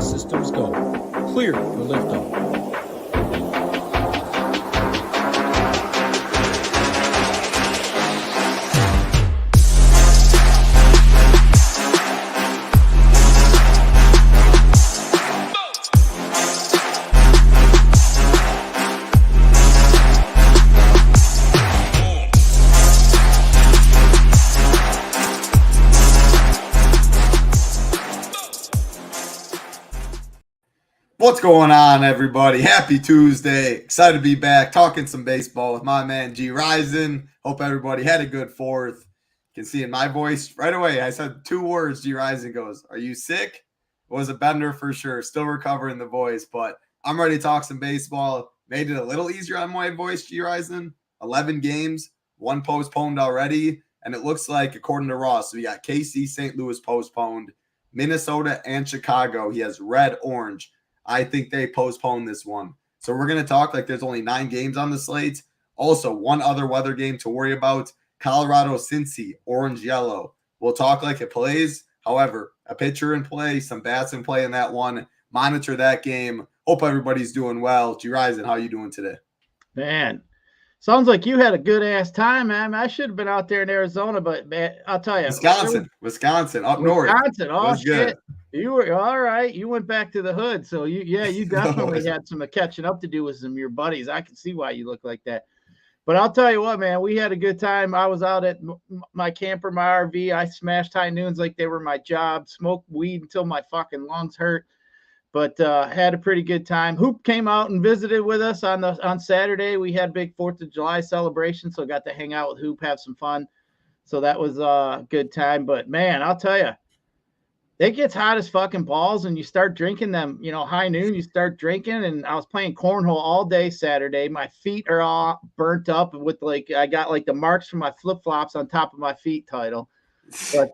systems go. Clear for liftoff. What's going on, everybody? Happy Tuesday. Excited to be back talking some baseball with my man Gyiraszin. Hope everybody had a good fourth. You can see in my voice right away, I said two words. Gyiraszin goes, "Are you sick?" It was a bender for sure. Still recovering the voice, but I'm ready to talk some baseball. Made it a little easier on my voice, Gyiraszin. 11 games, one postponed already, and it looks like, according to Ross, we got KC, St. Louis postponed, Minnesota, and Chicago. He has red, orange. I think they postponed this one. So we're going to talk like there's only 9 games on the slate. Also, one other weather game to worry about. Colorado, Cincy, orange, yellow. We'll talk like it plays. However, a pitcher in play, some bats in play in that one. Monitor that game. Hope everybody's doing well. Gyiraszin, how you doing today? Man, sounds like you had a good-ass time, man. I should have been out there in Arizona, but man, I'll tell you. Wisconsin, up north. Wisconsin, oh, shit. Good. You were all right. You went back to the hood. So you definitely had some catching up to do with some of your buddies. I can see why you look like that. But I'll tell you what, man, we had a good time. I was out at my camper, my RV. I smashed high noons like they were my job, smoked weed until my fucking lungs hurt. But had a pretty good time. Hoop came out and visited with us on Saturday. We had a big 4th of July celebration, so got to hang out with Hoop, have some fun. So that was a good time. But, man, I'll tell you, it gets hot as fucking balls, and you start drinking them, high noon, you start drinking, and I was playing cornhole all day Saturday. My feet are all burnt up with, I got, the marks from my flip-flops on top of my feet title. But,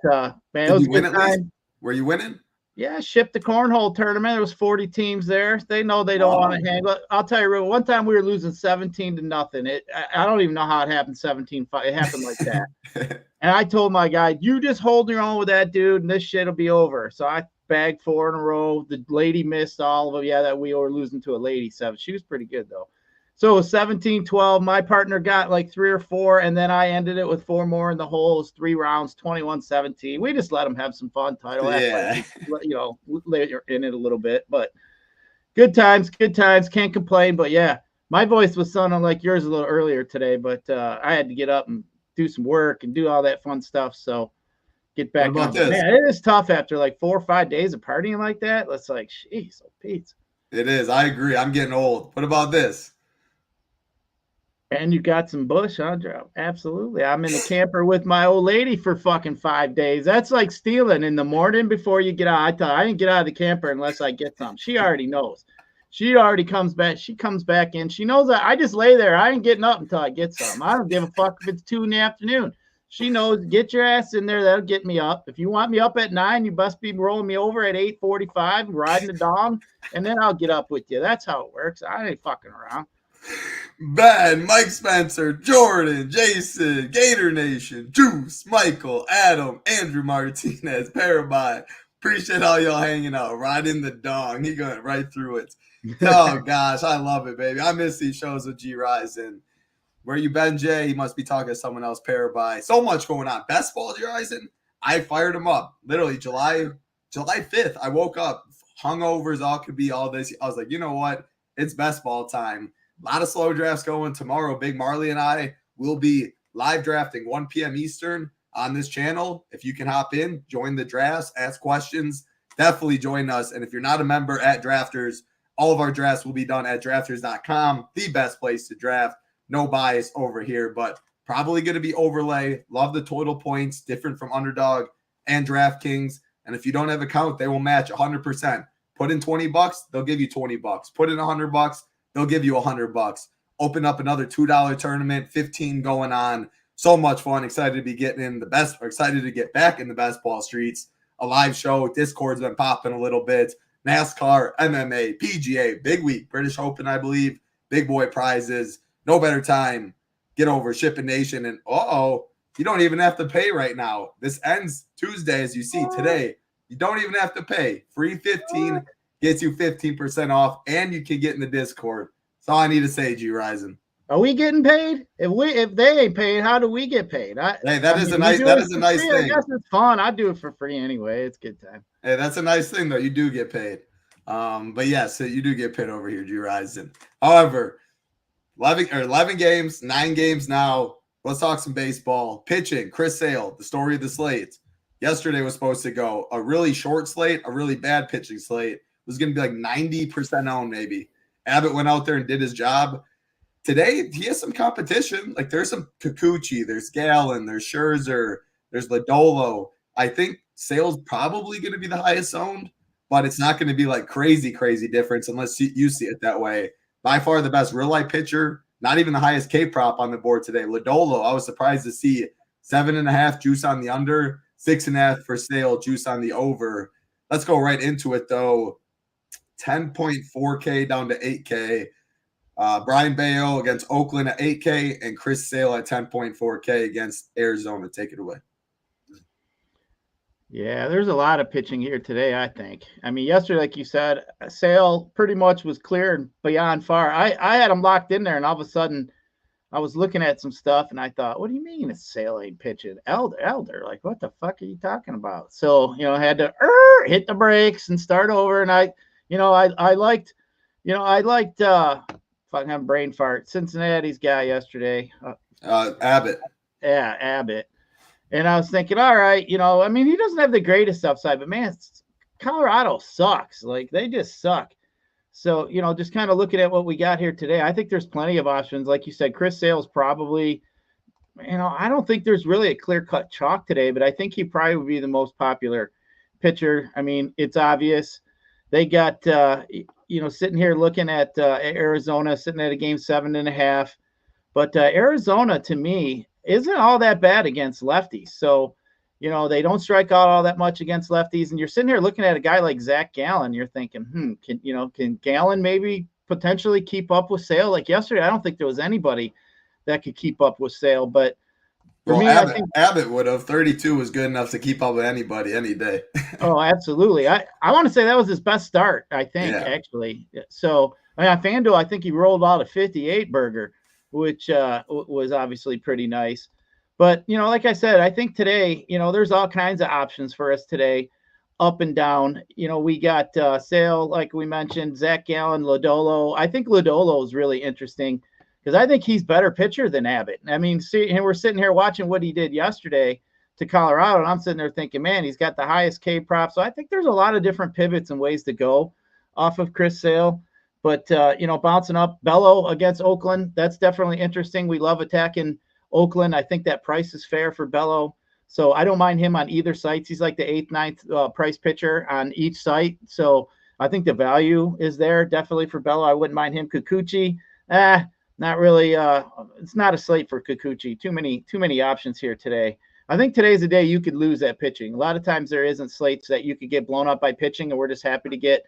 man, it was a good time. Were you winning? Yeah, shipped the cornhole tournament. There was 40 teams there. They know they don't want to hang. But I'll tell you, one time we were losing 17-0. I don't even know how it happened 17-5. It happened like that. And I told my guy, you just hold your own with that dude, and this shit will be over. So I bagged 4 in a row. The lady missed all of them. Yeah, that we were losing to a lady 7. She was pretty good, though. So it was 17-12. My partner got 3 or 4, and then I ended it with 4 more in the hole. It was 3 rounds, 21-17. We just let them have some fun. Title, yeah. Later in it a little bit, but good times. Can't complain. But yeah, my voice was sounding like yours a little earlier today, but I had to get up and do some work and do all that fun stuff. So get back on. Man, it is tough after 4 or 5 days of partying like that. It's jeez, oh Pete. It is. I agree. I'm getting old. What about this? And you got some bush, huh, Joe? Absolutely. I'm in the camper with my old lady for fucking 5 days. That's like stealing in the morning before you get out. I tell her, I didn't get out of the camper unless I get some. She already knows. She already comes back. She comes back in. She knows that I just lay there. I ain't getting up until I get some. I don't give a fuck if it's 2 in the afternoon. She knows, get your ass in there. That'll get me up. If you want me up at 9, you must be rolling me over at 8:45, riding the dong, and then I'll get up with you. That's how it works. I ain't fucking around. Ben, Mike Spencer, Jordan, Jason, Gator Nation, Juice, Michael, Adam, Andrew Martinez, Parabai. Appreciate all y'all hanging out. Riding the dong. He going right through it. Oh, gosh. I love it, baby. I miss these shows with Gyiraszin. Where you been, Jay? He must be talking to someone else, Parabai. So much going on. Best ball, Gyiraszin. I fired him up. Literally, July 5th, I woke up. Hungovers, all could be all this. I was like, you know what? It's best ball time. A lot of slow drafts going tomorrow. Big Marley and I will be live drafting 1 p.m. Eastern on this channel. If you can hop in, join the drafts, ask questions, definitely join us. And if you're not a member at Drafters, all of our drafts will be done at drafters.com, the best place to draft. No bias over here, but probably going to be overlay. Love the total points, different from Underdog and DraftKings. And if you don't have an account, they will match 100%. Put in $20, they'll give you $20. Put in $100, they'll give you $100. Open up another $2 tournament, 15 going on. So much fun. Excited to be getting in the best. Excited to get back in the best ball streets. A live show. Discord's been popping a little bit. NASCAR, MMA, PGA, big week. British Open, I believe. Big boy prizes. No better time. Get over SHIPIT Nation. And you don't even have to pay right now. This ends Tuesday, as you see today. You don't even have to pay. Free 15. gets you 15% off, and you can get in the Discord. That's all I need to say, Gyiraszin. Are we getting paid? If they ain't paid, how do we get paid? That is a nice thing. I guess it's fun. I do it for free anyway. It's a good time. Hey, that's a nice thing though. You do get paid. But yes, you do get paid over here, Gyiraszin. However, 11 games, 9 games now. Let's talk some baseball. Pitching, Chris Sale, the story of the slate. Yesterday was supposed to go a really short slate, a really bad pitching slate. It was going to be like 90% owned maybe. Abbott went out there and did his job. Today, he has some competition. Like there's some Kikuchi, there's Gallen, there's Scherzer, there's Lodolo. I think Sale's probably going to be the highest owned, but it's not going to be like crazy difference unless you see it that way. By far the best real life pitcher, not even the highest K prop on the board today. Lodolo, I was surprised to see 7.5 juice on the under, 6.5 for Sale, juice on the over. Let's go right into it though. 10.4K down to 8K. Brian Bayo against Oakland at 8K and Chris Sale at 10.4K against Arizona. Take it away. Yeah, there's a lot of pitching here today, I think. I mean, yesterday, like you said, Sale pretty much was clear and beyond far. I had him locked in there, and all of a sudden, I was looking at some stuff, and I thought, what do you mean Sale ain't pitching? Elder, like, what the fuck are you talking about? So, I had to hit the brakes and start over, and I liked fucking brain fart. Cincinnati's guy yesterday. Abbott. Yeah, Abbott. And I was thinking, all right, he doesn't have the greatest upside, but man, Colorado sucks. Like they just suck. So, just kind of looking at what we got here today, I think there's plenty of options. Like you said, Chris Sale's probably, I don't think there's really a clear-cut chalk today, but I think he probably would be the most popular pitcher. I mean, it's obvious. They got, sitting here looking at Arizona, sitting at a game 7.5. But Arizona, to me, isn't all that bad against lefties. So, they don't strike out all that much against lefties. And you're sitting here looking at a guy like Zach Gallen. You're thinking, can Gallen maybe potentially keep up with Sale? Like yesterday, I don't think there was anybody that could keep up with Sale. But for me, Abbott, I think Abbott would have. 32 was good enough to keep up with anybody any day. Oh, absolutely. I want to say that was his best start, I think, actually. So, on FanDuel, I think he rolled out a 58 burger, which was obviously pretty nice. But, like I said, I think today, there's all kinds of options for us today, up and down. We got Sale, like we mentioned, Zach Gallen, Lodolo. I think Lodolo is really interesting because I think he's better pitcher than Abbott. I mean, and we're sitting here watching what he did yesterday to Colorado, and I'm sitting there thinking, man, he's got the highest K prop. So I think there's a lot of different pivots and ways to go off of Chris Sale. But, bouncing up Bello against Oakland, that's definitely interesting. We love attacking Oakland. I think that price is fair for Bello. So I don't mind him on either sites. He's like the 8th, 9th price pitcher on each site. So I think the value is there definitely for Bello. I wouldn't mind him. Kikuchi, not really. It's not a slate for Kikuchi. Too many options here today. I think today's the day you could lose at pitching. A lot of times there isn't slates that you could get blown up by pitching, and we're just happy to get,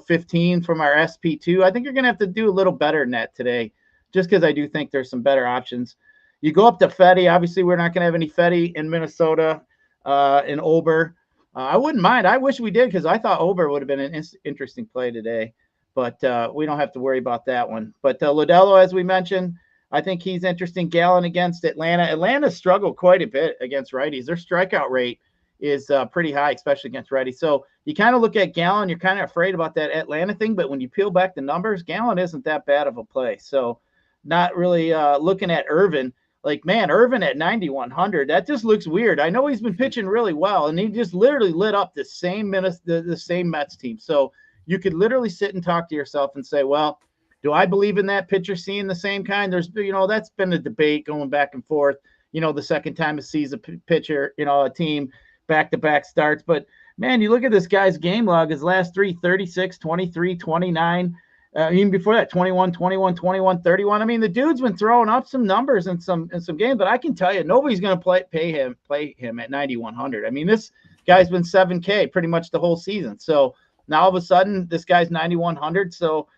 15 from our SP2. I think you're going to have to do a little better than that today, just because I do think there's some better options. You go up to Fetty. Obviously, we're not going to have any Fetty in Minnesota in Ober. I wouldn't mind. I wish we did because I thought Ober would have been an interesting play today, but we don't have to worry about that one. But Lodolo, as we mentioned, I think he's interesting. Gallen against Atlanta. Atlanta struggled quite a bit against righties. Their strikeout rate is pretty high, especially against righties. So you kind of look at Gallen, you're kind of afraid about that Atlanta thing, but when you peel back the numbers, Gallen isn't that bad of a play. So not really looking at Irvin. Like, man, Irvin at 9,100, that just looks weird. I know he's been pitching really well, and he just literally lit up the same Mets team. So you could literally sit and talk to yourself and say, well, do I believe in that pitcher seeing the same kind? There's, that's been a debate going back and forth, the second time it sees a pitcher, a team back-to-back starts. But, man, you look at this guy's game log, his last three, 36, 23, 29. Even before that, 21, 21, 21, 31. I mean, the dude's been throwing up some numbers in some games, but I can tell you, nobody's going to play him at 9,100. I mean, this guy's been 7K pretty much the whole season. So now all of a sudden, this guy's 9,100. So,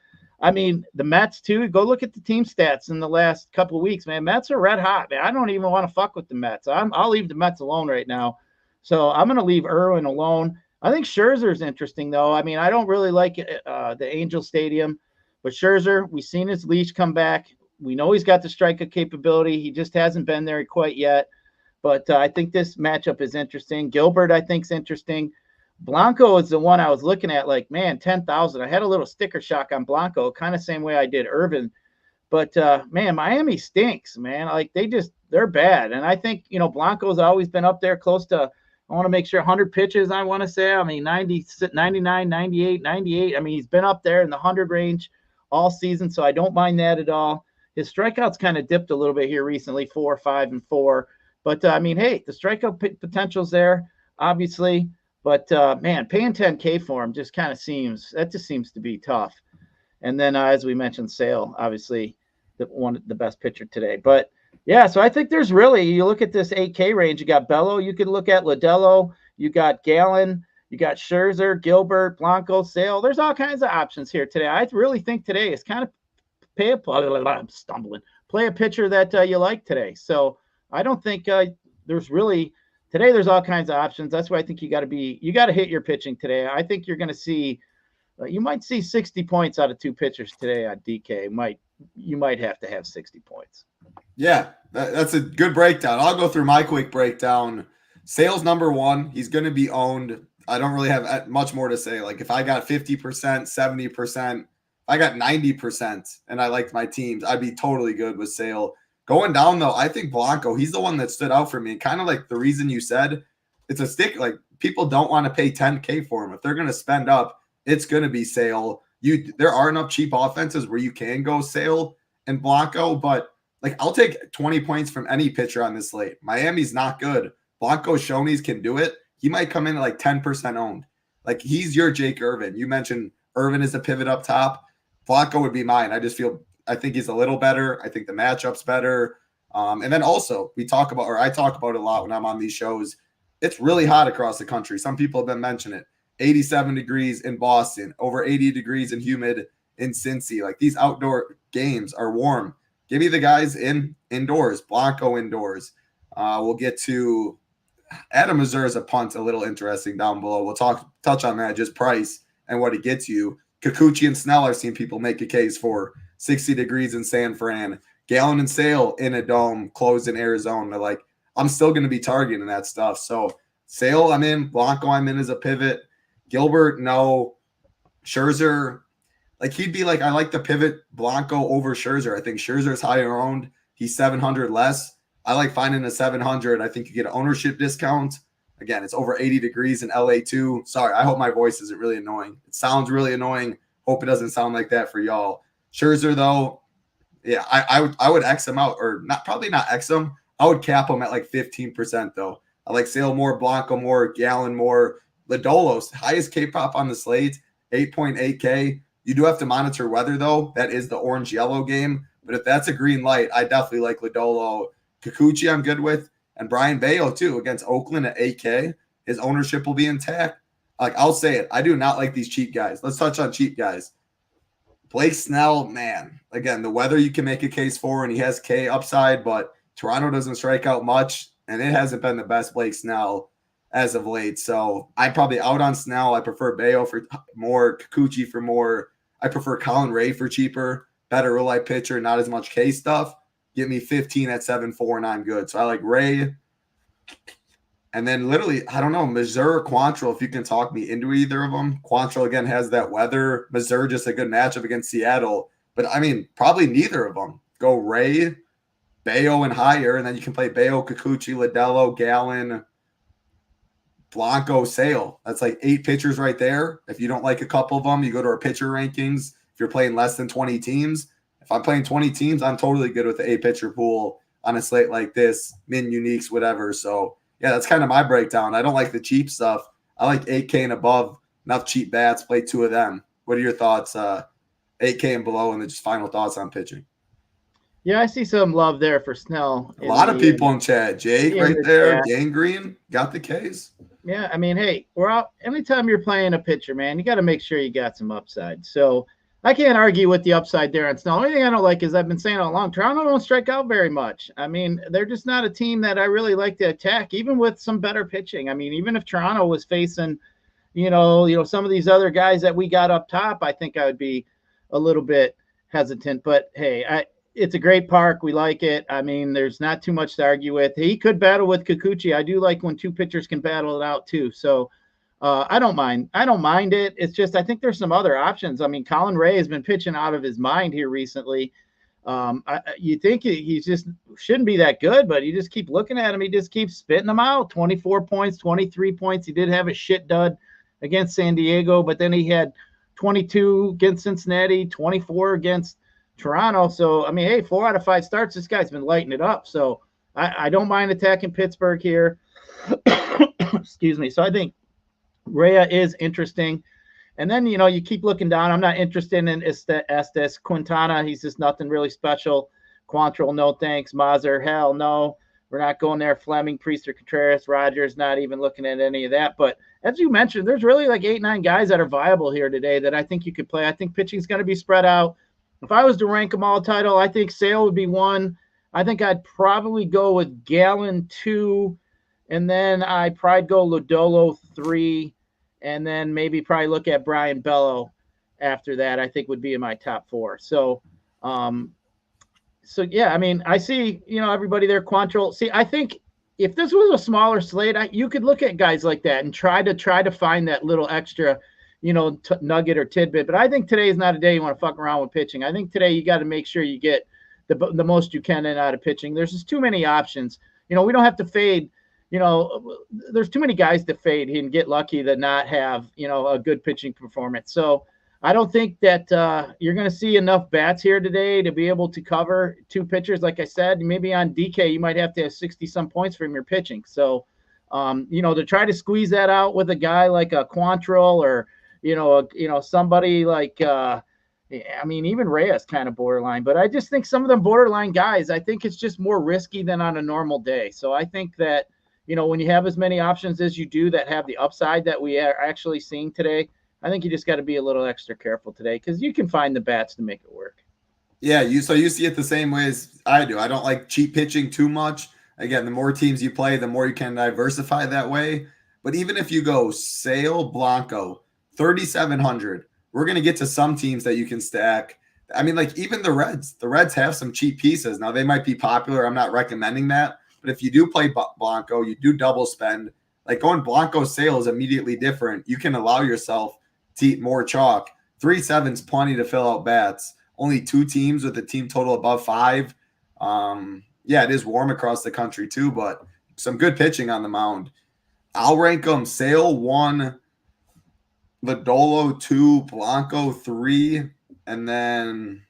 I mean, the Mets too. Go look at the team stats in the last couple of weeks, man. Mets are red hot, man. I don't even want to fuck with the Mets. I'll leave the Mets alone right now. So I'm going to leave Irwin alone. I think Scherzer's interesting, though. I mean, I don't really like the Angel Stadium, but Scherzer, we've seen his leash come back. We know he's got the strikeout capability. He just hasn't been there quite yet. But I think this matchup is interesting. Gilbert, I think, is interesting. Blanco is the one I was looking at, like, man, 10,000. I had a little sticker shock on Blanco, kind of same way I did Irvin. But, man, Miami stinks, man. Like, they're bad. And I think, Blanco's always been up there close to, I want to make sure 100 pitches, I want to say. I mean, 90, 99, 98, 98. I mean, he's been up there in the 100 range all season, so I don't mind that at all. His strikeouts kind of dipped a little bit here recently, 4, 5, and 4. But, I mean, hey, the strikeout potential's there, obviously. But, man, paying $10K for him just kind of seems to be tough. And then, as we mentioned, Sale, obviously, the best pitcher today. But, yeah, so I think there's really, you look at this 8K range, you got Bello, you could look at Lodelo, you got Gallen, you got Scherzer, Gilbert, Blanco, Sale. There's all kinds of options here today. I really think today is kind of play a pitcher that you like today. So I don't think there's all kinds of options. That's why I think you got to hit your pitching today. I think you're going to see, you might see 60 points out of 2 pitchers today on DK. You might have to have 60 points. Yeah, that's a good breakdown. I'll go through my quick breakdown. Sale's number 1. He's going to be owned. I don't really have much more to say. Like, if I got 50%, 70%, I got 90% and I liked my teams, I'd be totally good with Sale. Going down, though, I think Blanco, he's the one that stood out for me. Kind of like the reason you said, it's a stick. Like, people don't want to pay $10K for him. If they're going to spend up, it's going to be Sale. There are enough cheap offenses where you can go Sale and Blanco, but like, I'll take 20 points from any pitcher on this slate. Miami's not good. Blanco Shoney's can do it. He might come in at like 10% owned. Like, he's your Jake Irvin. You mentioned Irvin is a pivot up top. Blanco would be mine. I think he's a little better. I think the matchup's better. And then also I talk about it a lot when I'm on these shows. It's really hot across the country. Some people have been mentioning it. 87 degrees in Boston, over 80 degrees and humid in Cincy. Like, these outdoor games are warm. Give me the guys indoors, Blanco indoors. We'll get to Adam Mazur's a punt, a little interesting down below. We'll touch on that, just price and what it gets you. Kikuchi and Snell, I've seen people make a case for 60 degrees in San Fran. Gallen and Sale in a dome, closed in Arizona. They're like, I'm still going to be targeting that stuff. So Sale, I'm in. Blanco, I'm in as a pivot. Gilbert, no. Scherzer, like, he'd be like, I like the pivot Blanco over Scherzer. I think Scherzer's higher owned. He's 700 less. I like finding a 700. I think you get an ownership discount. Again, it's over 80 degrees in LA too. Sorry, I hope my voice isn't really annoying. It sounds really annoying. Hope it doesn't sound like that for y'all. Scherzer, though, yeah, I would X him out, or probably not X him. I would cap him at like 15% though. I like Sale more, Blanco more, Gallen more. Lodolo's highest K-pop on the slate, 8.8K. You do have to monitor weather though. That is the orange-yellow game. But if that's a green light, I definitely like Lodolo. Kikuchi I'm good with. And Brian Bayo too against Oakland at 8K. His ownership will be intact. Like, I'll say it. I do not like these cheap guys. Let's touch on cheap guys. Blake Snell, man. Again, the weather you can make a case for, and he has K upside, but Toronto doesn't strike out much, and it hasn't been the best Blake Snell as of late. So I'm probably out on Snell. I prefer Bayo for more, Kikuchi for more. I prefer Colin Ray for cheaper, better real life pitcher, not as much K stuff. Give me 15 at 7.4 and I'm good. So I like Ray. And then literally, I don't know, Mazur or Quantrill, if you can talk me into either of them. Quantrill, again, has that weather. Mazur, just a good matchup against Seattle. But, I mean, probably neither of them. Go Ray, Bayo, and higher, and then you can play Bayo, Kikuchi, Lodolo, Gallen, Blanco, Sale. That's like 8 pitchers right there. If you don't like a couple of them, you go to our pitcher rankings. If you're playing less than 20 teams. If I'm playing 20 teams, I'm totally good with the 8-pitcher pool on a slate like this, min, uniques, whatever. So, yeah, that's kind of my breakdown. I don't like the cheap stuff. I like 8K and above, enough cheap bats, play 2 of them. What are your thoughts, 8K and below, and then just final thoughts on pitching? Yeah, I see some love there for Snell. A lot of people in chat. Jake right there, Gangrene, got the Ks. Yeah, I mean, hey, we're out. Anytime you're playing a pitcher, man, you got to make sure you got some upside. So I can't argue with the upside there on Snell. The only thing I don't like is I've been saying all along, Toronto don't strike out very much. I mean, they're just not a team that I really like to attack, even with some better pitching. I mean, even if Toronto was facing, some of these other guys that we got up top, I think I would be a little bit hesitant. But hey, it's a great park. We like it. I mean, there's not too much to argue with. He could battle with Kikuchi. I do like when two pitchers can battle it out too. So I don't mind. I don't mind it. It's just I think there's some other options. I mean, Colin Ray has been pitching out of his mind here recently. You think he just shouldn't be that good, but you just keep looking at him. He just keeps spitting them out. 24 points, 23 points. He did have a shit dud against San Diego, but then he had 22 against Cincinnati, 24 against Toronto. So, I mean, hey, 4 out of 5 starts. This guy's been lighting it up. So I don't mind attacking Pittsburgh here. Excuse me. So I think Rhea is interesting. And then, you keep looking down. I'm not interested in Estes. Quintana, he's just nothing really special. Quantrill, no thanks. Mazur, hell no. We're not going there. Fleming, Priester, Contreras, Rogers, not even looking at any of that. But as you mentioned, there's really like 8-9 guys that are viable here today that I think you could play. I think pitching is going to be spread out. If I was to rank them all title, I think Sale would be 1. I think I'd probably go with Gallen 2, and then I'd probably go Lodolo 3, and then maybe probably look at Brian Bello after that. I think would be in my top 4. So yeah, I mean, I see, everybody there. Quantrill. See, I think if this was a smaller slate, you could look at guys like that and try to find that little extra, nugget or tidbit. But I think today is not a day you want to fuck around with pitching. I think today you got to make sure you get the most you can in out of pitching. There's just too many options. We don't have to fade. There's too many guys to fade and get lucky to not have, a good pitching performance. So I don't think that you're going to see enough bats here today to be able to cover 2 pitchers. Like I said, maybe on DK, you might have to have 60-some points from your pitching. So, to try to squeeze that out with a guy like a Quantrill or, somebody like, even Reyes kind of borderline. But I just think some of them borderline guys, I think it's just more risky than on a normal day. So I think that, when you have as many options as you do that have the upside that we are actually seeing today, I think you just got to be a little extra careful today because you can find the bats to make it work. Yeah, you see it the same way as I do. I don't like cheap pitching too much. Again, the more teams you play, the more you can diversify that way. But even if you go Sale, Blanco, 3,700, we're going to get to some teams that you can stack. I mean, like even the Reds have some cheap pieces. Now, they might be popular. I'm not recommending that. But if you do play Blanco, you do double spend. Like going Blanco Sale is immediately different. You can allow yourself to eat more chalk. 3-7's plenty to fill out bats. Only 2 teams with a team total above 5. Yeah, it is warm across the country too, but some good pitching on the mound. I'll rank them Sale 1, Lodolo 2, Blanco 3, and then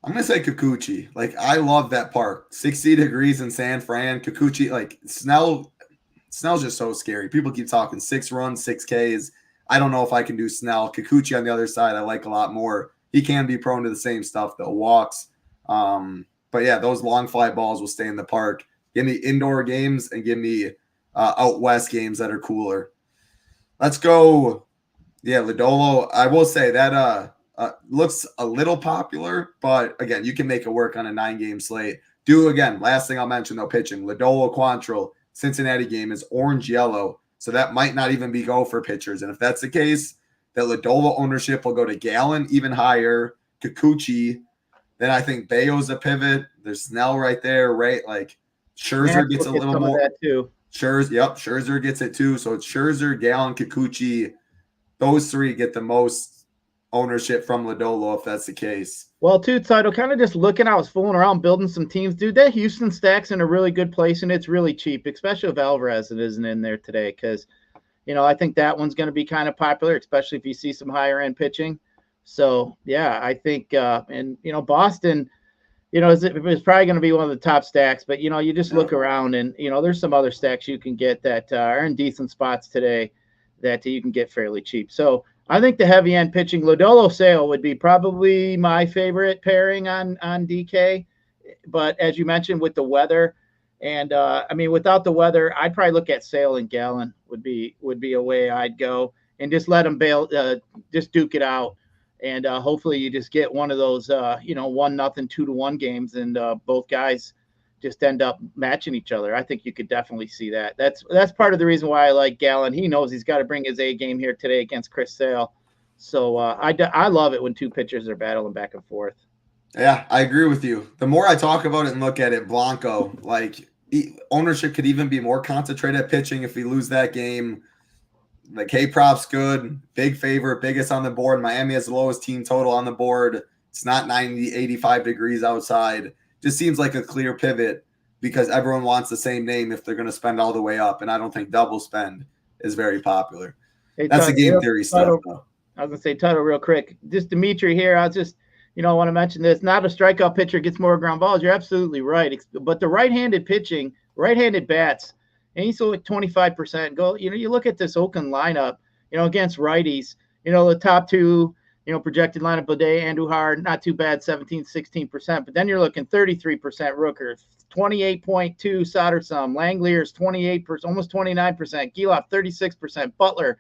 I'm going to say Kikuchi. Like, I love that park. 60 degrees in San Fran. Kikuchi, like, Snell's just so scary. People keep talking 6 runs, 6 Ks. I don't know if I can do Snell. Kikuchi on the other side I like a lot more. He can be prone to the same stuff, though, walks. But, yeah, those long fly balls will stay in the park. Give me indoor games and give me out west games that are cooler. Let's go. Yeah, Lodolo. I will say that looks a little popular, but, again, you can make it work on a 9-game slate. Again, last thing I'll mention, though, pitching. Lodolo, Quantrill, Cincinnati game is orange-yellow. So that might not even be go for pitchers. And if that's the case, that Lodolo ownership will go to Gallen even higher, Kikuchi. Then I think Bayo's a pivot. There's Snell right there, right? Like Scherzer gets a little more. That too. Scherzer gets it too. So it's Scherzer, Gallen, Kikuchi. Those 3 get the most ownership from Lodolo if that's the case. Well, too, Title, kind of just looking, I was fooling around building some teams. Dude, that Houston stack's in a really good place, and it's really cheap, especially if Alvarez isn't in there today because, I think that one's going to be kind of popular, especially if you see some higher-end pitching. So, yeah, I think Boston, it's probably going to be one of the top stacks. But, you just look around, and, there's some other stacks you can get that are in decent spots today that you can get fairly cheap. So, I think the heavy end pitching, Lodolo Sale would be probably my favorite pairing on DK. But as you mentioned with the weather, and without the weather, I'd probably look at Sale and Gallen would be a way I'd go and just let them just duke it out. And hopefully you just get one of those, 1-0, 2-1 games, and both guys just end up matching each other. I think you could definitely see that. That's part of the reason why I like Gallen. He knows he's got to bring his A game here today against Chris Sale. So I love it when two pitchers are battling back and forth. Yeah, I agree with you. The more I talk about it and look at it, Blanco, like ownership could even be more concentrated at pitching if we lose that game. The K-prop's good, big favorite, biggest on the board. Miami has the lowest team total on the board. It's not 90, 85 degrees outside. Just seems like a clear pivot because everyone wants the same name if they're going to spend all the way up, and I don't think double spend is very popular. Hey, that's the game theory stuff, though. I was going to say, Tuttle, real quick. Just Dimitri here. I want to mention this. Not a strikeout pitcher gets more ground balls. You're absolutely right. But the right-handed pitching, right-handed bats, and he's like 25%. You look at this Oakland lineup, against righties, the top two, projected lineup of the day, Andujar, not too bad, 17, 16%. But then you're looking 33% Rooker, 28.2 Soderstrom, Langlier's 28%, almost 29%, Geloff 36%, Butler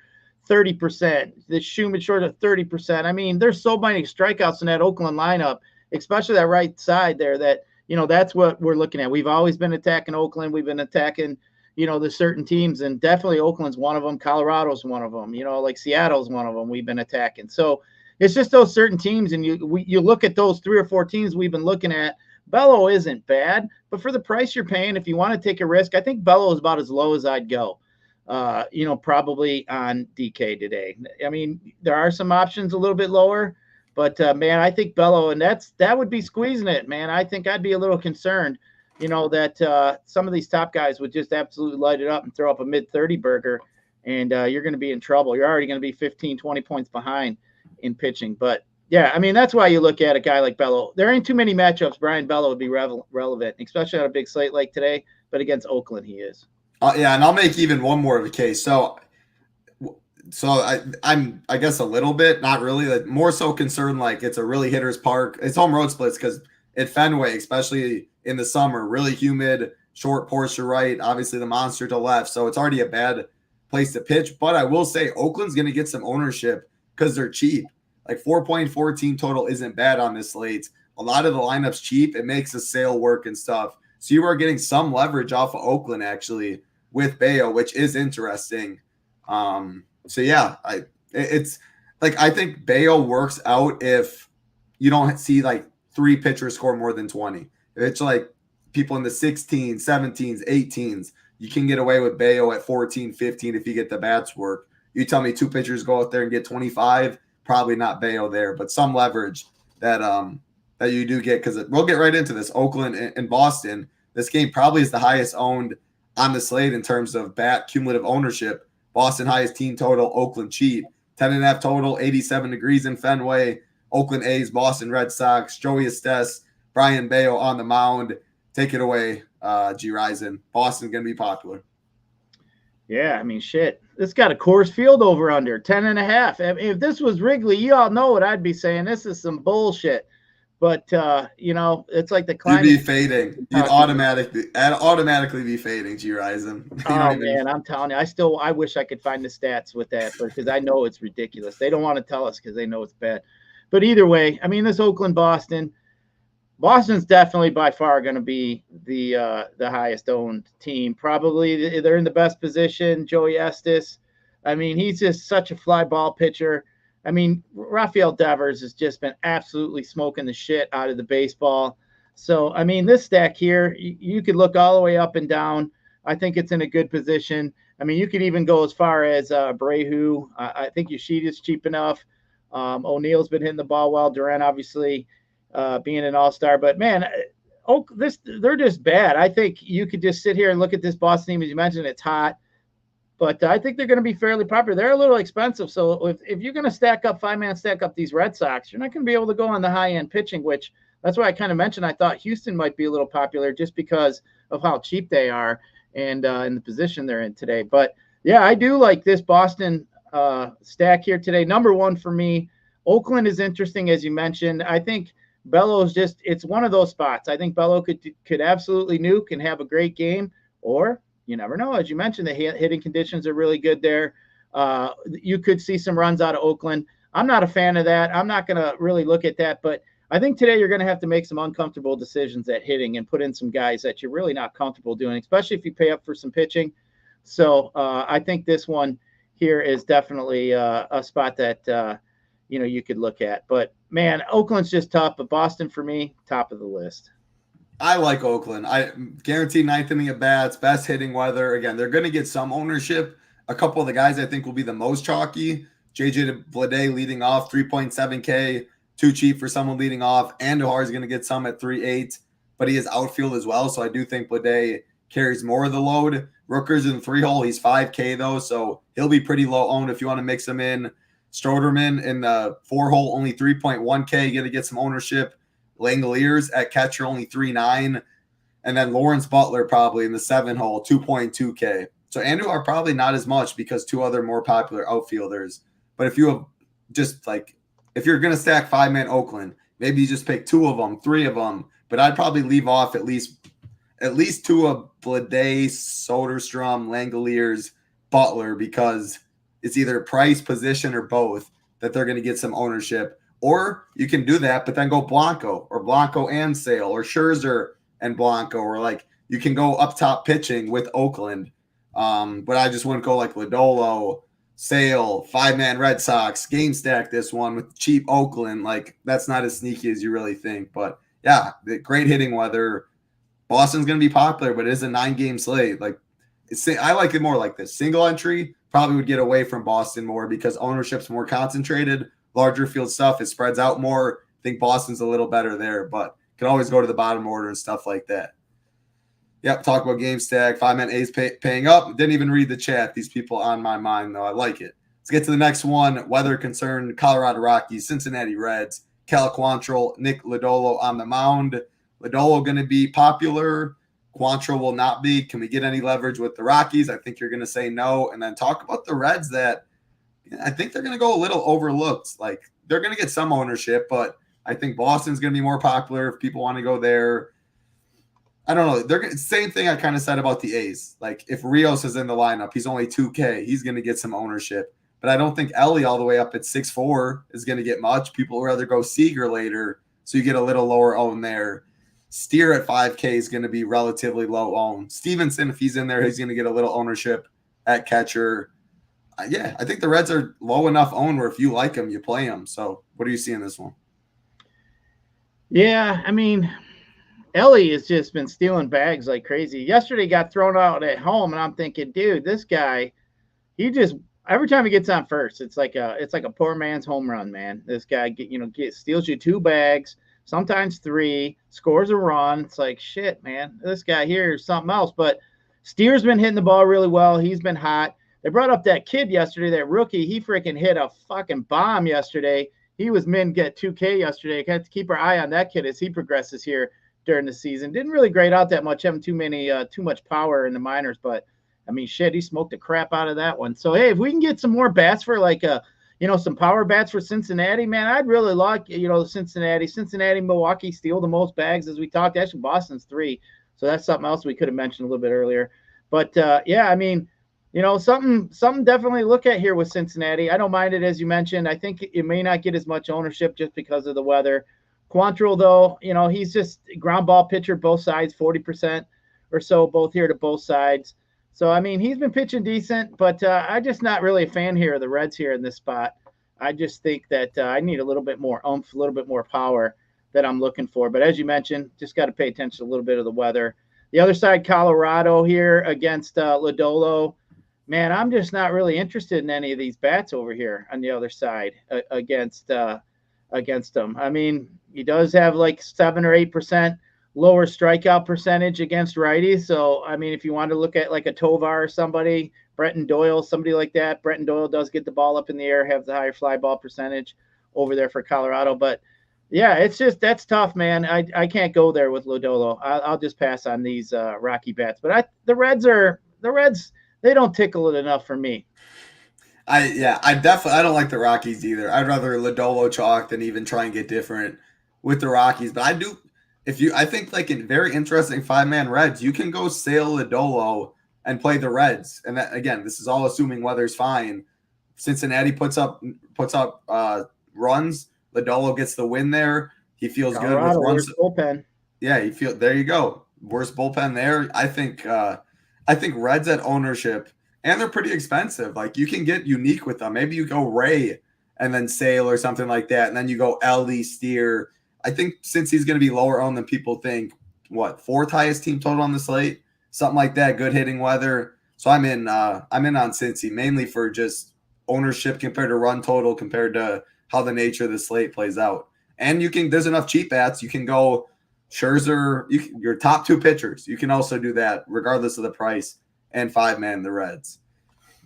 30%, the Schumann short of 30%. I mean, there's so many strikeouts in that Oakland lineup, especially that right side there that, that's what we're looking at. We've always been attacking Oakland. We've been attacking, the certain teams, and definitely Oakland's one of them. Colorado's one of them, like Seattle's one of them we've been attacking. So it's just those certain teams, and you look at those 3 or 4 teams we've been looking at. Bello isn't bad, but for the price you're paying, if you want to take a risk, I think Bello is about as low as I'd go. Probably on DK today. I mean, there are some options a little bit lower, but man, I think Bello, and that would be squeezing it, man. I think I'd be a little concerned, that some of these top guys would just absolutely light it up and throw up a mid-30 burger, and you're going to be in trouble. You're already going to be 15, 20 points behind in pitching. But yeah, I mean, that's why you look at a guy like Bello. There ain't too many matchups Brian Bello would be relevant, especially on a big slate like today, but against Oakland, he is. Yeah, and I'll make even one more of a case. So I'm I guess a little bit, not really, like more so concerned like it's a really hitter's park. It's home road splits because at Fenway, especially in the summer, really humid, short porch to right, obviously the monster to left. So it's already a bad place to pitch. But I will say Oakland's going to get some ownership because they're cheap. Like 4.4 team total isn't bad on this slate. A lot of the lineup's cheap. It makes the sale work and stuff. So you are getting some leverage off of Oakland actually with Bayo, which is interesting. So yeah, it's like I think Bayo works out if you don't see like 3 pitchers score more than 20. If it's like people in the 16s, 17s, 18s, you can get away with Bayo at 14, 15 if you get the bats work. You tell me 2 pitchers go out there and get 25, probably not Bayo there, but some leverage that that you do get, because we'll get right into this. Oakland and Boston, this game probably is the highest owned on the slate in terms of bat cumulative ownership. Boston highest team total, Oakland cheap. 10.5 total, 87 degrees in Fenway. Oakland A's, Boston Red Sox, Joey Estes, Brian Bayo on the mound. Take it away, Gyiraszin. Boston's going to be popular. Yeah, I mean, shit. This got a Coors Field over under 10.5. If this was Wrigley, you all know what I'd be saying. This is some bullshit. But, it's like the climate. You'd be fading. You'd automatically be fading, Gyiraszin. Oh, man, I'm telling you. I wish I could find the stats with that because I know it's ridiculous. They don't want to tell us because they know it's bad. But either way, I mean, this Oakland-Boston's definitely by far going to be the highest owned team. Probably they're in the best position. Joey Estes. I mean, he's just such a fly ball pitcher. I mean, Rafael Devers has just been absolutely smoking the shit out of the baseball. So, I mean, this stack here, you could look all the way up and down. I think it's in a good position. I mean, you could even go as far as Brehu. I think Yoshida's cheap enough. O'Neill's been hitting the ball well. Durant, obviously, being an all-star. But, man, they're just bad. I think you could just sit here and look at this Boston team. As you mentioned, it's hot. But I think they're going to be fairly popular. They're a little expensive. So if you're going to stack up these Red Sox, you're not going to be able to go on the high-end pitching, which that's why I kind of mentioned I thought Houston might be a little popular just because of how cheap they are and in the position they're in today. But, yeah, I do like this Boston stack here today. Number one for me, Oakland is interesting, as you mentioned. I think Bello's it's one of those spots. I think Bello could absolutely nuke and have a great game, or you never know. As you mentioned, the hitting conditions are really good there. You could see some runs out of Oakland. I'm not a fan of that. I'm not going to really look at that, but I think today you're going to have to make some uncomfortable decisions at hitting and put in some guys that you're really not comfortable doing, especially if you pay up for some pitching. So I think this one here is definitely a spot that, you could look at. But, man, Oakland's just tough. But Boston, for me, top of the list. I like Oakland. I guarantee ninth inning at bats, best hitting weather. Again, they're going to get some ownership. A couple of the guys I think will be the most chalky. JJ Bleday leading off, 3.7K. Too cheap for someone leading off. Andujar is going to get some at 3.8, but he is outfield as well. So I do think Bleday carries more of the load. Rooker's in 3-hole. He's 5K though, so he'll be pretty low owned if you want to mix him in. Stroderman in the 4-hole, only 3.1K. You got to get some ownership. Langoliers at catcher, only 3.9. And then Lawrence Butler probably in the 7-hole, 2.2K. So Andujar probably not as much because two other more popular outfielders. But if you have just like, if you're going to stack 5-man Oakland, maybe you just pick 2 of them, 3 of them. But I'd probably leave off at least 2 of Bleday, Soderstrom, Langoliers, Butler, because it's either price, position, or both that they're going to get some ownership. Or you can do that, but then go Blanco and Sale or Scherzer and Blanco, or like you can go up top pitching with Oakland. But I just wouldn't go like Lodolo, Sale, 5-man Red Sox, game stack this one with cheap Oakland. Like that's not as sneaky as you really think. But yeah, the great hitting weather. Boston's going to be popular, but it is a 9-game slate. Like I like it more like this. Single entry probably would get away from Boston more because ownership's more concentrated. Larger field stuff, it spreads out more. I think Boston's a little better there, but can always go to the bottom order and stuff like that. Yep, talk about game stack. 5-man A's paying up. Didn't even read the chat. These people on my mind, though. I like it. Let's get to the next one. Weather concern, Colorado Rockies, Cincinnati Reds, Cal Quantrill, Nick Lodolo on the mound. Lodolo going to be popular. Quantrill will not be. Can we get any leverage with the Rockies? I think you're going to say no. And then talk about the Reds that I think they're going to go a little overlooked. Like they're going to get some ownership, but I think Boston's going to be more popular if people want to go there. I don't know. They're same thing I kind of said about the A's. Like if Rios is in the lineup, he's only 2K. He's going to get some ownership. But I don't think Ellie all the way up at 6'4" is going to get much. People would rather go Seager later, so you get a little lower own there. Steer at 5K is going to be relatively low owned. Stevenson, if he's in there, he's going to get a little ownership at catcher. Yeah, I think the Reds are low enough owned where if you like them, you play them. So what do you see in this one? Yeah, I mean, Ellie has just been stealing bags like crazy. Yesterday got thrown out at home, and I'm thinking, dude, this guy, he just every time he gets on first, it's like a poor man's home run, man. This guy steals you 2 bags, sometimes 3, scores a run. It's like shit, man. This guy here is something else. But Steer's been hitting the ball really well. He's been hot. They brought up that kid yesterday, that rookie. He freaking hit a fucking bomb yesterday. He was get 2K yesterday. Got to keep our eye on that kid as he progresses here during the season. Didn't really grade out that much, having too much power in the minors, but I mean, shit, he smoked the crap out of that one. So hey, if we can get some more bats for some power bats for Cincinnati, man, I'd really like Cincinnati, Milwaukee steal the most bags as we talked. Actually, Boston's 3, so that's something else we could have mentioned a little bit earlier. But yeah, I mean, something definitely look at here with Cincinnati. I don't mind it, as you mentioned. I think it may not get as much ownership just because of the weather. Quantrill, though, he's just ground ball pitcher, both sides, 40% or so, both here to both sides. So, I mean, he's been pitching decent, but I'm just not really a fan here of the Reds here in this spot. I just think that I need a little bit more oomph, a little bit more power that I'm looking for. But as you mentioned, just got to pay attention to a little bit of the weather. The other side, Colorado here against Lodolo. Man, I'm just not really interested in any of these bats over here on the other side against them. I mean, he does have like 7 or 8% lower strikeout percentage against righties. So, I mean, if you want to look at like a Tovar or somebody, Bretton Doyle, somebody like that, Bretton Doyle does get the ball up in the air, have the higher fly ball percentage over there for Colorado. But yeah, it's just, that's tough, man. I can't go there with Lodolo. I'll just pass on these Rocky bats. But the Reds, they don't tickle it enough for me. I don't like the Rockies either. I'd rather Lodolo chalk than even try and get different with the Rockies. But I think like in very interesting 5-man Reds, you can go Sale Lodolo and play the Reds. And that, again, this is all assuming weather's fine. Cincinnati puts up runs. Lodolo gets the win there. He feels Colorado, good with runs. Bullpen. Yeah, there you go. Worst bullpen there. I think Reds at ownership, and they're pretty expensive. Like you can get unique with them. Maybe you go Ray and then Sale or something like that, and then you go Ellie, Steer. I think since he's going to be lower owned than people think, what, fourth highest team total on the slate, something like that. Good hitting weather. So I'm in on Cincy mainly for just ownership compared to run total compared to how the nature of the slate plays out. And there's enough cheap bats. You can go Scherzer, your top two pitchers. You can also do that regardless of the price, and 5-man the Reds.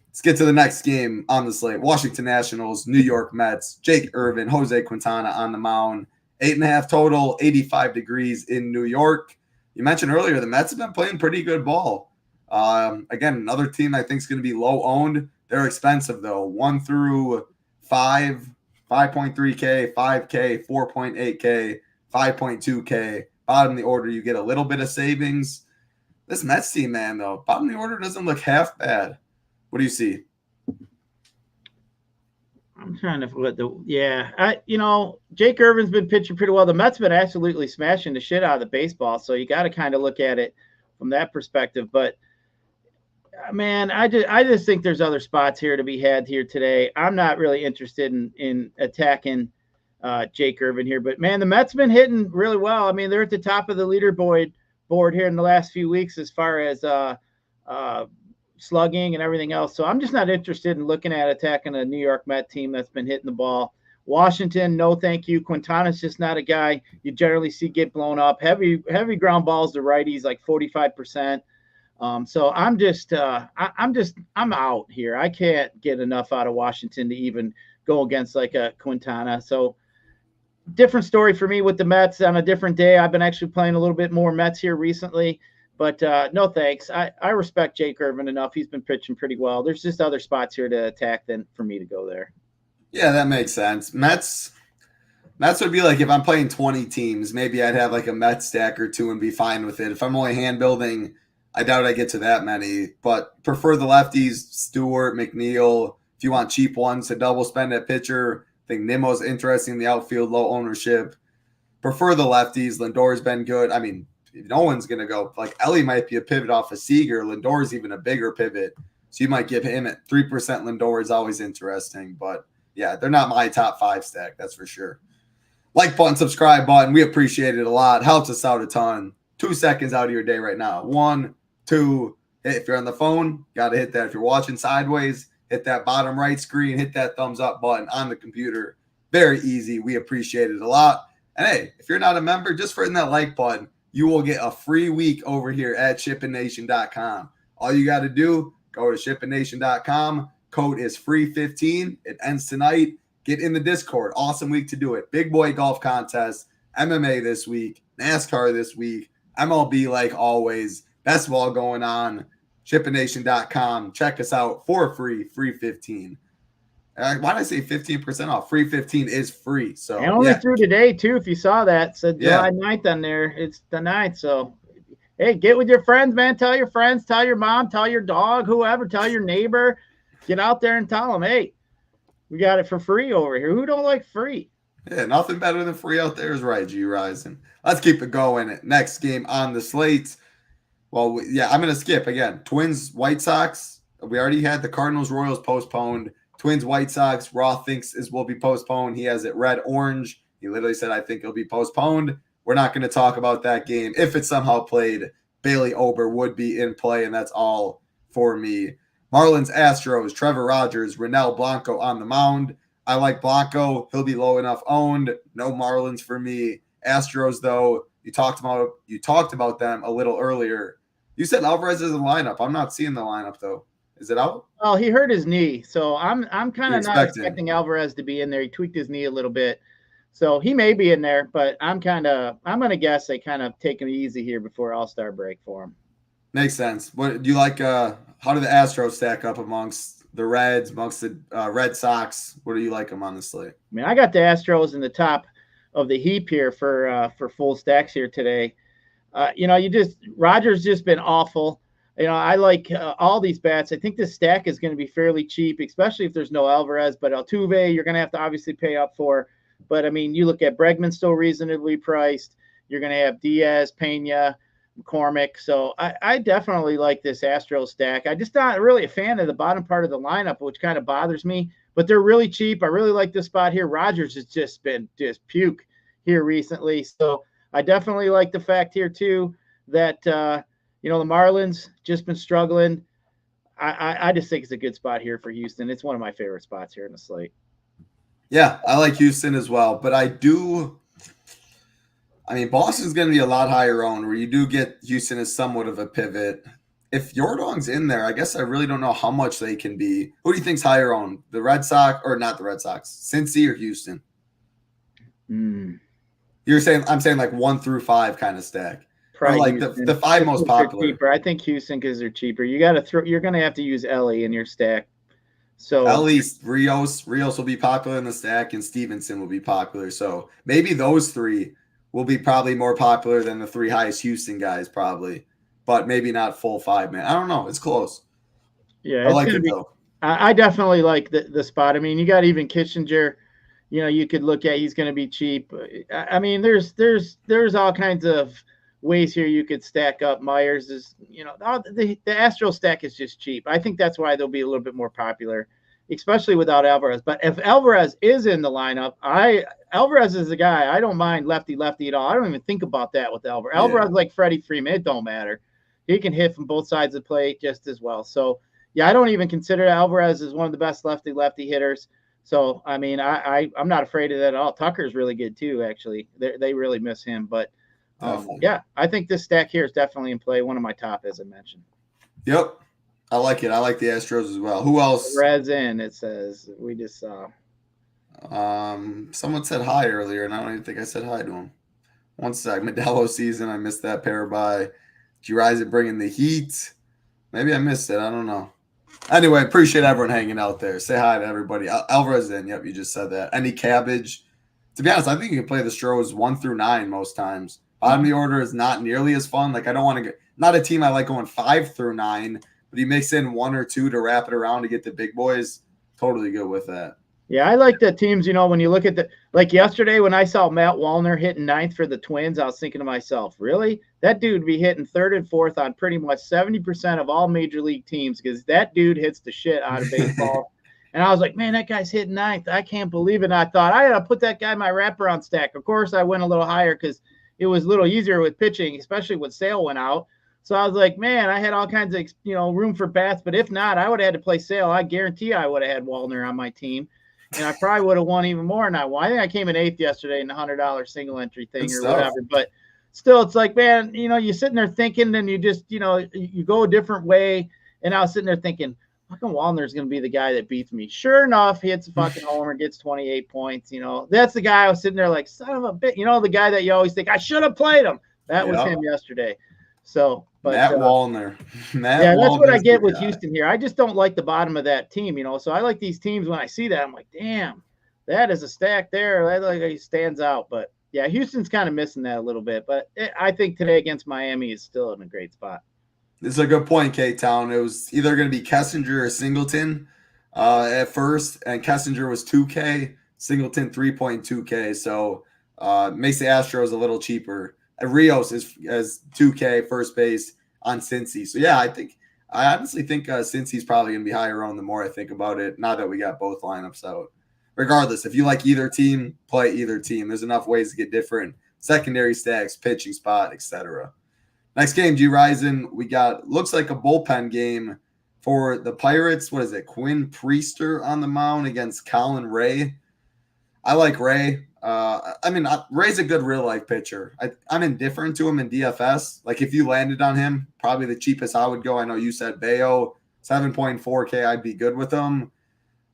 Let's get to the next game on the slate. Washington Nationals, New York Mets, Jake Irvin, Jose Quintana on the mound. 8.5 total, 85 degrees in New York. You mentioned earlier the Mets have been playing pretty good ball. Again, another team I think is going to be low owned. They're expensive though. 1 through 5, 5.3K, 5K, 4.8K, 5.2K. Bottom of the order, you get a little bit of savings. This Mets team, man, though, bottom of the order doesn't look half bad. What do you see? I'm trying to Jake Irvin's been pitching pretty well. The Mets been absolutely smashing the shit out of the baseball, so you got to kind of look at it from that perspective. But man, I just think there's other spots here to be had here today. I'm not really interested in attacking Jake Irvin here, but man, the Mets been hitting really well. I mean, they're at the top of the leaderboard here in the last few weeks as far as slugging and everything else. So I'm just not interested in looking at attacking a New York Met team that's been hitting the ball. Washington, no thank you. Quintana's just not a guy you generally see get blown up. Heavy ground balls to righties, like 45%. So I'm out here. I can't get enough out of Washington to even go against like a Quintana. So different story for me with the Mets on a different day. I've been actually playing a little bit more Mets here recently. But no thanks. I respect Jake Irvin enough. He's been pitching pretty well. There's just other spots here to attack than for me to go there. Yeah, that makes sense. Mets would be like if I'm playing 20 teams, maybe I'd have like a Mets stack or two and be fine with it. If I'm only hand building, I doubt I get to that many. But prefer the lefties, Stewart, McNeil. If you want cheap ones to double spend at pitcher, I think Nimmo's interesting in the outfield, low ownership. Prefer the lefties. Lindor's been good. I mean, no one's going to go. Like, Ellie might be a pivot off of Seager. Lindor's even a bigger pivot. So you might give him at 3%. Lindor is always interesting. But, yeah, they're not my top 5 stack. That's for sure. Like button, subscribe button. We appreciate it a lot. Helps us out a ton. 2 seconds out of your day right now. 1, 2. If you're on the phone, got to hit that. If you're watching sideways, hit that bottom right screen. Hit that thumbs up button on the computer. Very easy. We appreciate it a lot. And, hey, if you're not a member, just hitting that like button, you will get a free week over here at SHIPITNation.com. All you got to do, go to SHIPITNation.com. Code is free15. It ends tonight. Get in the Discord. Awesome week to do it. Big boy golf contest, MMA this week, NASCAR this week, MLB like always. Best ball going on. SHIPITNation.com. Check us out for free. Free 15. Why did I say 15% off? Free 15 is free. So and only through today, too, if you saw that. It said July 9th on there. It's the 9th. So, hey, get with your friends, man. Tell your friends. Tell your mom. Tell your dog. Whoever. Tell your neighbor. Get out there and tell them, hey, we got it for free over here. Who don't like free? Yeah, nothing better than free out there is right, Gyiraszin. Let's keep it going. Next game on the slate. Well, I'm going to skip again. Twins, White Sox. We already had the Cardinals, Royals postponed. Twins, White Sox, Roth thinks will be postponed. He has it red, orange. He literally said, I think it'll be postponed. We're not going to talk about that game. If it's somehow played, Bailey Ober would be in play, and that's all for me. Marlins, Astros, Trevor Rogers, Ronel Blanco on the mound. I like Blanco. He'll be low enough owned. No Marlins for me. Astros, though, you talked about them a little earlier. You said Alvarez is in the lineup. I'm not seeing the lineup, though. Is it out? Well, he hurt his knee, so I'm kind of not expecting Alvarez to be in there. He tweaked his knee a little bit, so he may be in there. But I'm going to guess they kind of take him easy here before All-Star break for him. Makes sense. What do you like? How do the Astros stack up amongst the Reds, amongst the Red Sox? What do you like them on the slate? I mean, I got the Astros in the top of the heap here for full stacks here today. Rogers just been awful. I like all these bats. I think this stack is going to be fairly cheap, especially if there's no Alvarez. But Altuve, you're going to have to obviously pay up for. But I mean, you look at Bregman still reasonably priced. You're going to have Diaz, Pena, McCormick. So I definitely like this Astros stack. I'm just not really a fan of the bottom part of the lineup, which kind of bothers me. But they're really cheap. I really like this spot here. Rogers has just been just puke here recently. So I definitely like the fact here too that the Marlins just been struggling. I just think it's a good spot here for Houston. It's one of my favorite spots here in the slate. Yeah, I like Houston as well, but Boston's going to be a lot higher owned, where you do get Houston as somewhat of a pivot. If Yorong's in there, I guess I really don't know how much they can be. Who do you think's higher owned? The Red Sox, or not the Red Sox? Cincy or Houston? You're saying, I'm saying like 1 through 5 kind of stack. Probably like the 5 most popular. Cheaper. I think Houston because they're cheaper. You're going to have to use Ellie in your stack. So Ellie, Rios will be popular in the stack, and Stevenson will be popular. So maybe those 3 will be probably more popular than the 3 highest Houston guys, probably, but maybe not full 5 man. I don't know. It's close. Yeah, I like it though. I definitely like the spot. I mean, you got even Kissinger. You could look at. He's going to be cheap. I mean, there's all kinds of ways here you could stack up. Myers is, the Astro stack is just cheap. I think that's why they'll be a little bit more popular, especially without Alvarez. But if Alvarez is in the lineup, Alvarez is the guy. I don't mind lefty at all. I don't even think about that with Alvarez. Yeah. Alvarez like Freddie Freeman. It don't matter. He can hit from both sides of the plate just as well. So yeah, I don't even consider Alvarez as one of the best lefty hitters. So I mean, I'm not afraid of that at all. Tucker's really good too. Actually, they really miss him, but. Yeah, I think this stack here is definitely in play. One of my top, as I mentioned. Yep. I like it. I like the Astros as well. Who else? Reds in, it says. We just saw. Someone said hi earlier, and I don't even think I said hi to him. One sec. Modelo season. I missed that pair by Gyiraszin bringing the heat. Maybe I missed it. I don't know. Anyway, appreciate everyone hanging out there. Say hi to everybody. Alvarez in. Yep, you just said that. Any Cabbage. To be honest, I think you can play the Stros 1 through 9 most times. Bottom of the order is not nearly as fun. Like, I don't want to get – not a team I like going 5 through 9, but he mix in 1 or 2 to wrap it around to get the big boys. Totally good with that. Yeah, I like the teams, when you look at like yesterday when I saw Matt Wallner hitting 9th for the Twins, I was thinking to myself, really? That dude would be hitting 3rd and 4th on pretty much 70% of all major league teams because that dude hits the shit out of baseball. And I was like, man, that guy's hitting 9th. I can't believe it. And I thought, I got to put that guy in my wraparound stack. Of course, I went a little higher because – it was a little easier with pitching, especially when Sale went out. So I was like, man, I had all kinds of, room for bats. But if not, I would have had to play Sale. I guarantee I would have had Wallner on my team. And I probably would have won even more than I won. I think I came in 8th yesterday in the $100 single entry thing or whatever. But still, it's like, man, you're sitting there thinking and you just, you go a different way. And I was sitting there thinking, how come Wallner's going to be the guy that beats me? Sure enough, he hits a fucking homer, gets 28 points. That's the guy I was sitting there like, son of a bitch. The guy that you always think, I should have played him. That was him yesterday. So, but Matt Wallner. That's what I get with Houston here. I just don't like the bottom of that team, So I like these teams. When I see that, I'm like, damn, that is a stack there. That like stands out. But yeah, Houston's kind of missing that a little bit. But I think today against Miami is still in a great spot. This is a good point, K-Town. It was either going to be Kessinger or Singleton at first, and Kessinger was 2K, Singleton 3.2K, so makes the Astros a little cheaper. And Rios is 2K first base on Cincy. So, yeah, I honestly think Cincy's probably going to be higher on the more I think about it, now that we got both lineups out. Regardless, if you like either team, play either team. There's enough ways to get different secondary stacks, pitching spot, etc. Next game, Gyiraszin, we got, looks like a bullpen game for the Pirates. What is it? Quinn Priester on the mound against Colin Ray. I like Ray. Ray's a good real-life pitcher. I'm indifferent to him in DFS. Like, if you landed on him, probably the cheapest I would go. I know you said Bayo, 7.4K. I'd be good with him.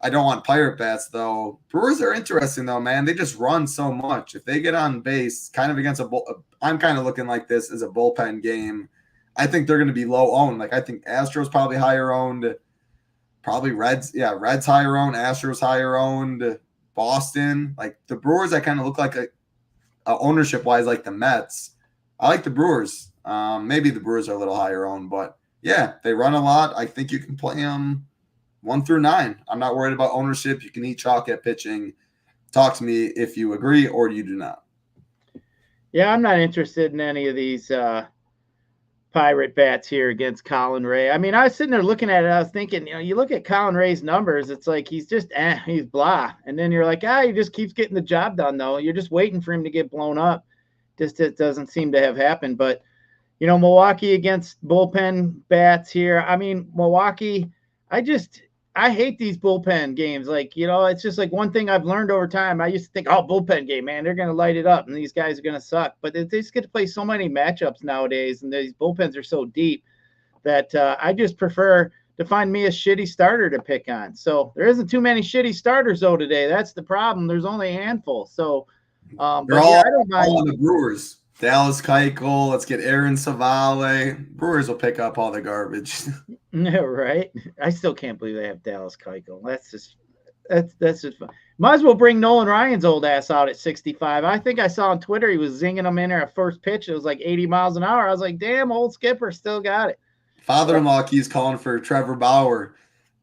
I don't want Pirate bats, though. Brewers are interesting, though, man. They just run so much. If they get on base, kind of against I'm kind of looking like this as a bullpen game. I think they're going to be low owned. Like, I think Astros probably higher owned. Probably Reds. Yeah, Reds higher owned. Astros higher owned. Boston. Like, the Brewers, I kind of look like a ownership-wise like the Mets. I like the Brewers. Maybe the Brewers are a little higher owned, but, yeah, they run a lot. I think you can play them 1 through 9. I'm not worried about ownership. You can eat chalk at pitching. Talk to me if you agree or you do not. Yeah, I'm not interested in any of these Pirate bats here against Colin Ray. I mean, I was sitting there looking at it. I was thinking, you look at Colin Ray's numbers. It's like he's just, he's blah. And then you're like, he just keeps getting the job done, though. You're just waiting for him to get blown up. Just it doesn't seem to have happened. But, Milwaukee against bullpen bats here. I mean, Milwaukee, I hate these bullpen games. It's just like one thing I've learned over time. I used to think, bullpen game, man, they're going to light it up and these guys are going to suck. But they just get to play so many matchups nowadays, and these bullpens are so deep that I just prefer to find me a shitty starter to pick on. So there isn't too many shitty starters, though, today. That's the problem. There's only a handful. So I don't mind. All on the Brewers. Dallas Keuchel, let's get Aaron Savale. Brewers will pick up all the garbage. Yeah, right. I still can't believe they have Dallas Keuchel. That's just fun. Might as well bring Nolan Ryan's old ass out at 65. I think I saw on Twitter he was zinging him in there at first pitch. It was like 80 miles an hour. I was like, damn, old skipper still got it. Father-in-law keeps calling for Trevor Bauer.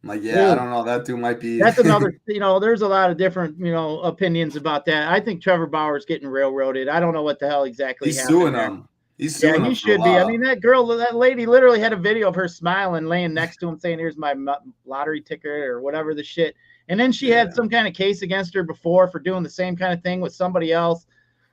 I'm like, yeah, dude, I don't know. That dude might be. That's another, there's a lot of different, opinions about that. I think Trevor Bauer's getting railroaded. I don't know what the hell exactly he's suing him. He's suing him. He should be. I mean, that lady literally had a video of her smiling, laying next to him saying, here's my lottery ticket or whatever the shit. And then she had some kind of case against her before for doing the same kind of thing with somebody else.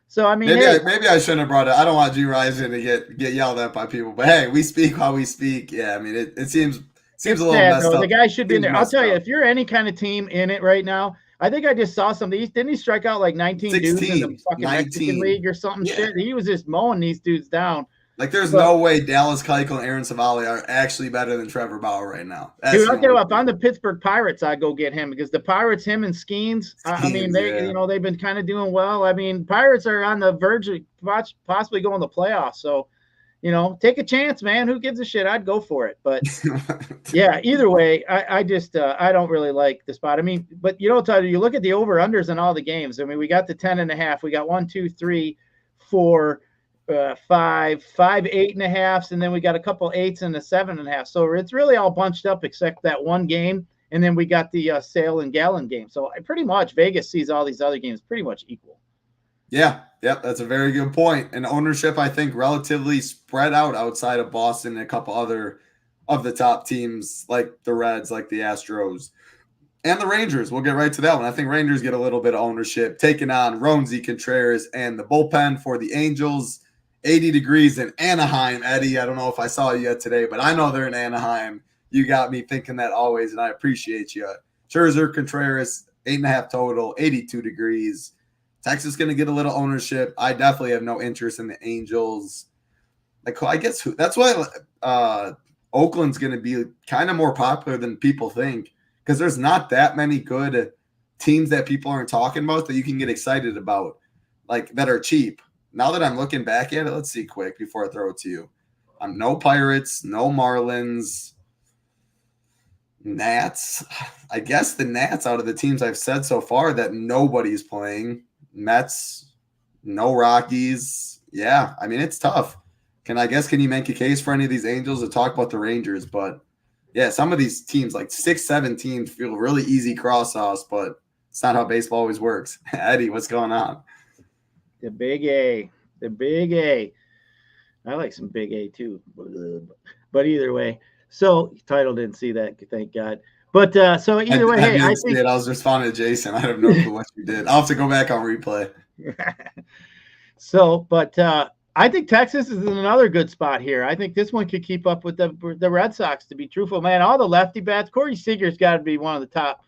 So, I mean, maybe I shouldn't have brought it. I don't want Gyiraszin to get yelled at by people, but hey, we speak how we speak. Yeah, I mean, it seems a little messed up. The guy should be in there. I'll tell you, if you're any kind of team in it right now, I think I just saw something. Didn't he strike out like 19 dudes in the fucking 19. Mexican League or something? Yeah. Shit. He was just mowing these dudes down. Like, there's no way Dallas Keuchel and Aaron Savale are actually better than Trevor Bauer right now. Dude, I'll tell you what, if I'm the Pittsburgh Pirates, I'd go get him because the Pirates, him and Skeens, I mean, they've been kind of doing well. I mean, Pirates are on the verge of possibly going to the playoffs. So, take a chance, man. Who gives a shit? I'd go for it. But yeah, either way, I just I don't really like the spot. I mean, but Tyler, you look at the over-unders in all the games. I mean, we got the 10.5. We got 1, 2, 3, 4, 5 8.5s, and then we got a couple 8s and a 7.5. So it's really all bunched up except that one game, and then we got the Sale and Gallon game. So pretty much Vegas sees all these other games pretty much equal. Yeah, that's a very good point. And ownership, I think, relatively spread out outside of Boston and a couple other of the top teams like the Reds, like the Astros, and the Rangers. We'll get right to that one. I think Rangers get a little bit of ownership, taking on Roansy Contreras and the bullpen for the Angels. 80 degrees in Anaheim, Eddie. I don't know if I saw you yet today, but I know they're in Anaheim. You got me thinking that always, and I appreciate you. Scherzer, Contreras, 8.5 total, 82 degrees. Texas going to get a little ownership. I definitely have no interest in the Angels. I guess that's why Oakland's going to be kind of more popular than people think because there's not that many good teams that people aren't talking about that you can get excited about, like that are cheap. Now that I'm looking back at it, let's see quick before I throw it to you. No Pirates, no Marlins, Nats. I guess the Nats out of the teams I've said so far that nobody's playing. Mets, no Rockies. Yeah, I mean, it's tough. Can you make a case for any of these Angels to talk about the Rangers? But, yeah, some of these teams, like 6-7 teams, feel really easy cross-sauce, but it's not how baseball always works. Eddie, what's going on? The big A. I like some big A too. But either way. So Title didn't see that, thank God. But so either way, hey, I think I was responding to Jason. I have no clue what you did. I'll have to go back on replay. So, but I think Texas is in another good spot here. I think this one could keep up with the Red Sox, to be truthful. Man, all the lefty bats. Corey Seager's got to be one of the top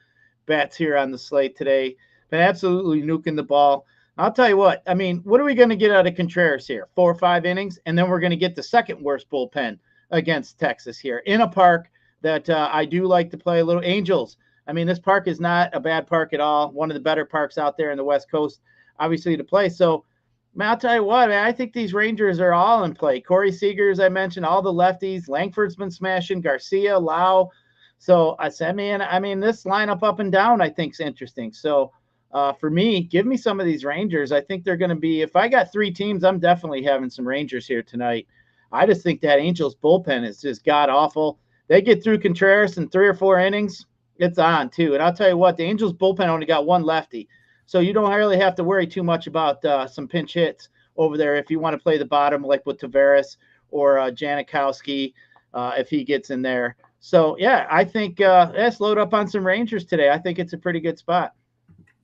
bats here on the slate today. Been absolutely nuking the ball. I'll tell you what. I mean, what are we going to get out of Contreras here? 4 or 5 innings, and then we're going to get the second worst bullpen against Texas here in a park that I do like to play a little. Angels. I mean, this park is not a bad park at all. One of the better parks out there in the West Coast, obviously, to play. So, man, I'll tell you what, man, I think these Rangers are all in play. Corey Seager, as I mentioned, all the lefties. Langford's been smashing. Garcia, Lau. So I said, man, I mean, this lineup up and down, I think, is interesting. So for me, give me some of these Rangers. I think they're going to be, if I got 3 teams, I'm definitely having some Rangers here tonight. I just think that Angels bullpen is just god-awful. They get through Contreras in 3 or 4 innings, it's on too. And I'll tell you what, the Angels bullpen only got 1 lefty. So you don't really have to worry too much about some pinch hits over there if you want to play the bottom like with Tavares or Janikowski if he gets in there. So, yeah, I think let's load up on some Rangers today. I think it's a pretty good spot.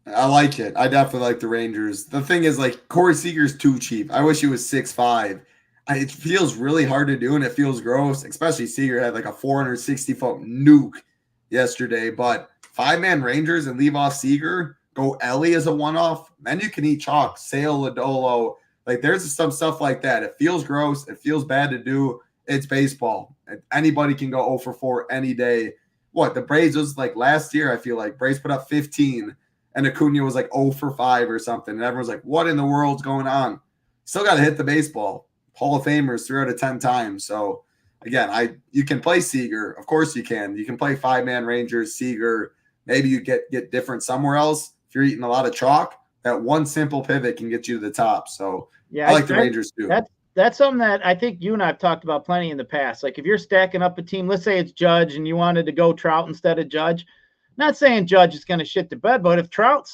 I like it. I definitely like the Rangers. The thing is, like, Corey Seager's too cheap. I wish he was 6'5". It feels really hard to do, and it feels gross, especially Seager had like a 460-foot nuke yesterday. But 5-man Rangers and leave off Seager, go Ellie as a one-off, then you can eat chalk, Sale, Lodolo. Like, there's some stuff like that. It feels gross. It feels bad to do. It's baseball. Anybody can go 0 for 4 any day. What, the Braves was like last year, I feel like. Braves put up 15. And Acuna was like 0 for 5 or something. And everyone's like, what in the world's going on? Still got to hit the baseball. Hall of Famers 3 out of 10 times. So, again, you can play Seager. Of course you can. You can play 5-man Rangers, Seager. Maybe you get different somewhere else. If you're eating a lot of chalk, that one simple pivot can get you to the top. So, yeah, I like the Rangers too. That's something that I think you and I have talked about plenty in the past. Like if you're stacking up a team, let's say it's Judge and you wanted to go Trout instead of Judge. Not saying Judge is going to shit the bed, but if Trout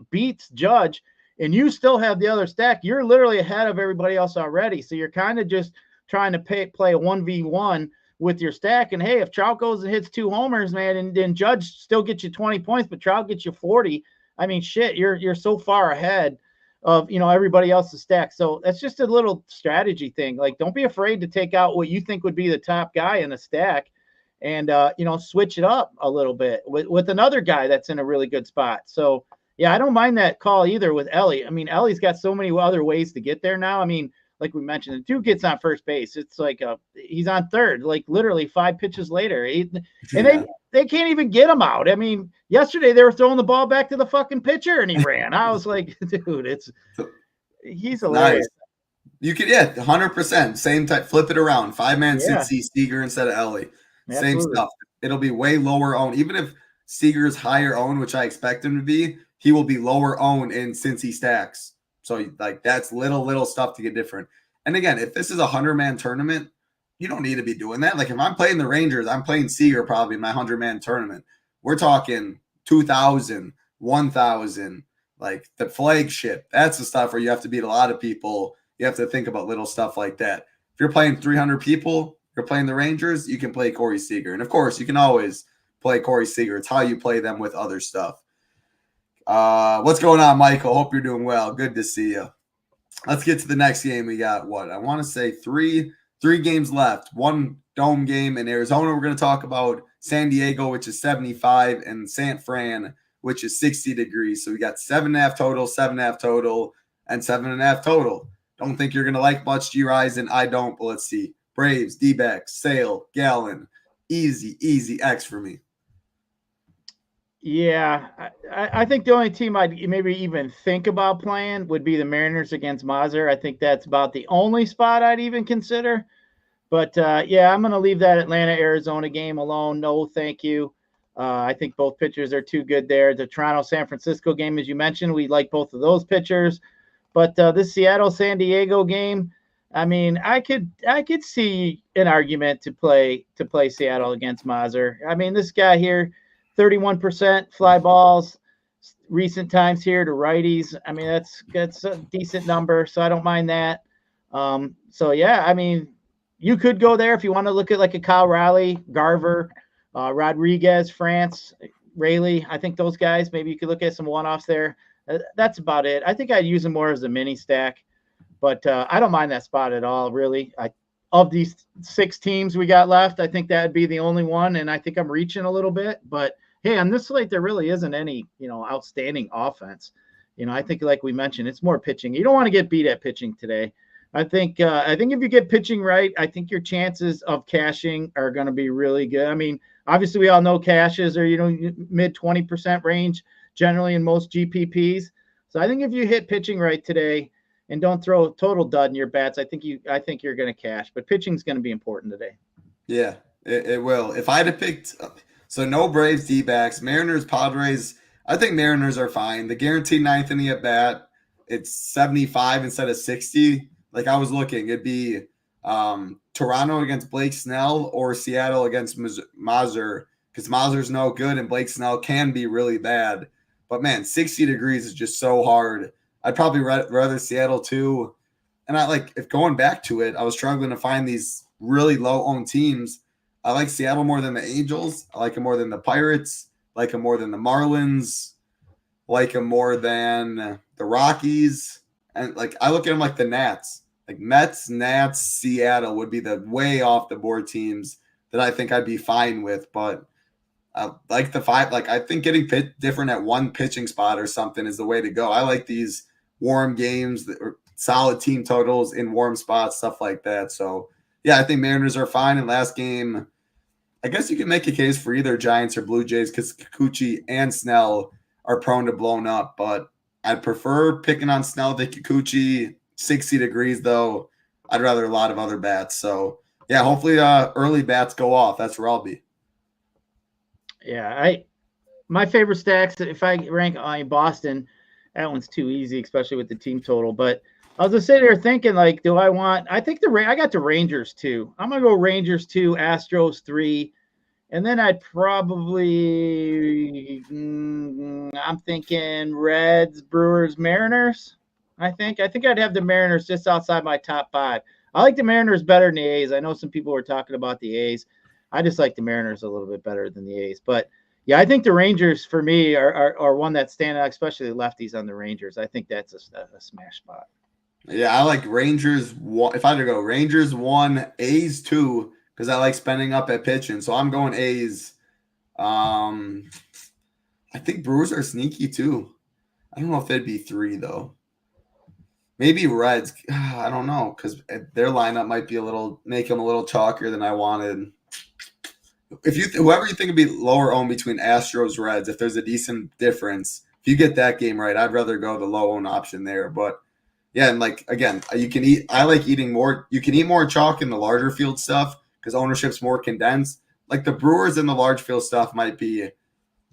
beats Judge and you still have the other stack, you're literally ahead of everybody else already. So you're kind of just trying to play a 1v1 with your stack. And hey, if Trout goes and hits 2 homers, man, and then Judge still gets you 20 points, but Trout gets you 40. I mean, shit, you're so far ahead of everybody else's stack. So that's just a little strategy thing. Like, don't be afraid to take out what you think would be the top guy in a stack. And, switch it up a little bit with another guy that's in a really good spot. So, yeah, I don't mind that call either with Ellie. I mean, Ellie's got so many other ways to get there now. I mean, like we mentioned, the dude gets on first base. It's like he's on third, like literally 5 pitches later. And they can't even get him out. I mean, yesterday they were throwing the ball back to the fucking pitcher and he ran. I was like, dude, he's hilarious. Nice. You could, 100%. Same type, flip it around. 5-man Cincy, Seager instead of Ellie. Absolutely. Same stuff. It'll be way lower owned. Even if Seager's higher owned, which I expect him to be, he will be lower owned in Cincy stacks. So, like, that's little stuff to get different. And again, if this is a 100-man tournament, you don't need to be doing that. Like, if I'm playing the Rangers, I'm playing Seager probably in my 100-man tournament. We're talking 2,000, 1,000, like the flagship. That's the stuff where you have to beat a lot of people. You have to think about little stuff like that. If you're playing 300 people, you're playing the Rangers, you can play Corey Seager. And, of course, you can always play Corey Seager. It's how you play them with other stuff. What's going on, Michael? Hope you're doing well. Good to see you. Let's get to the next game. We got, I want to say three games left. One dome game in Arizona we're going to talk about. San Diego, which is 75, and San Fran, which is 60 degrees. So we got 7.5 total, 7.5 total, and 7.5 total. Don't think you're going to like much Gyiraszin. I don't, but let's see. Braves, D-backs, Sale, Gallon. Easy X for me. Yeah, I think the only team I'd maybe even think about playing would be the Mariners against Mazur. I think that's about the only spot I'd even consider. But, I'm going to leave that Atlanta-Arizona game alone. No, thank you. I think both pitchers are too good there. The Toronto-San Francisco game, as you mentioned, we like both of those pitchers. But this Seattle-San Diego game, I mean, I could see an argument to play Seattle against Mazur. I mean, this guy here, 31% fly balls, recent times here to righties. I mean, that's a decent number, so I don't mind that. I mean, you could go there if you want to look at like a Kyle Raleigh, Garver, Rodriguez, France, Rayleigh. I think those guys, maybe you could look at some one-offs there. That's about it. I think I'd use them more as a mini stack, but I don't mind that spot at all, really. Of these 6 teams we got left, I think that would be the only one, and I think I'm reaching a little bit. But, hey, on this slate, there really isn't any, outstanding offense. I think like we mentioned, it's more pitching. You don't want to get beat at pitching today. I think if you get pitching right, I think your chances of cashing are going to be really good. I mean, obviously we all know cashes are, mid 20% range generally in most GPPs. So I think if you hit pitching right today and don't throw a total dud in your bats, I think you're going to cash. But pitching is going to be important today. Yeah, it will. If I had to pick, so no Braves, D-backs, Mariners, Padres, I think Mariners are fine. The guaranteed ninth inning at bat, it's 75 instead of 60. Like I was looking, it'd be Toronto against Blake Snell or Seattle against Mazur, because Mazur's no good and Blake Snell can be really bad. But man, 60 degrees is just so hard. I'd probably rather Seattle too. And if going back to it, I was struggling to find these really low owned teams. I like Seattle more than the Angels. I like them more than the Pirates. I like them more than the Marlins. I like them more than the Rockies. And I look at them like the Nats. Like Mets, Nats, Seattle would be the way off the board teams that I think I'd be fine with. But I like the five. I think getting different at one pitching spot or something is the way to go. I like these warm games that are solid team totals in warm spots, stuff like that. So, yeah, I think Mariners are fine. And last game, I guess you can make a case for either Giants or Blue Jays because Kikuchi and Snell are prone to blown up. But I'd prefer picking on Snell than Kikuchi. 60 degrees, though. I'd rather a lot of other bats. So, yeah, hopefully early bats go off. That's where I'll be. Yeah, my favorite stacks, if I rank Boston, that one's too easy, especially with the team total. But I was just sitting there thinking, I think I got the Rangers 2. I'm going to go Rangers 2, Astros 3. And then I'd probably, I'm thinking Reds, Brewers, Mariners. I think I'd have the Mariners just outside my top 5. I like the Mariners better than the A's. I know some people were talking about the A's. I just like the Mariners a little bit better than the A's. But, yeah, I think the Rangers, for me, are one that's standing out, especially lefties on the Rangers. I think that's a smash spot. Yeah, I like Rangers 1. If I had to go, Rangers 1, A's 2, because I like spending up at pitching. So I'm going A's. I think Brewers are sneaky, too. I don't know if they'd be 3, though. Maybe Reds. I don't know, because their lineup might be make them a little chalkier than I wanted. Whoever you think would be lower owned between Astros, Reds, if there's a decent difference, if you get that game right, I'd rather go the low owned option there. But yeah, and again, I like eating more. You can eat more chalk in the larger field stuff because ownership's more condensed. Like the Brewers in the large field stuff might be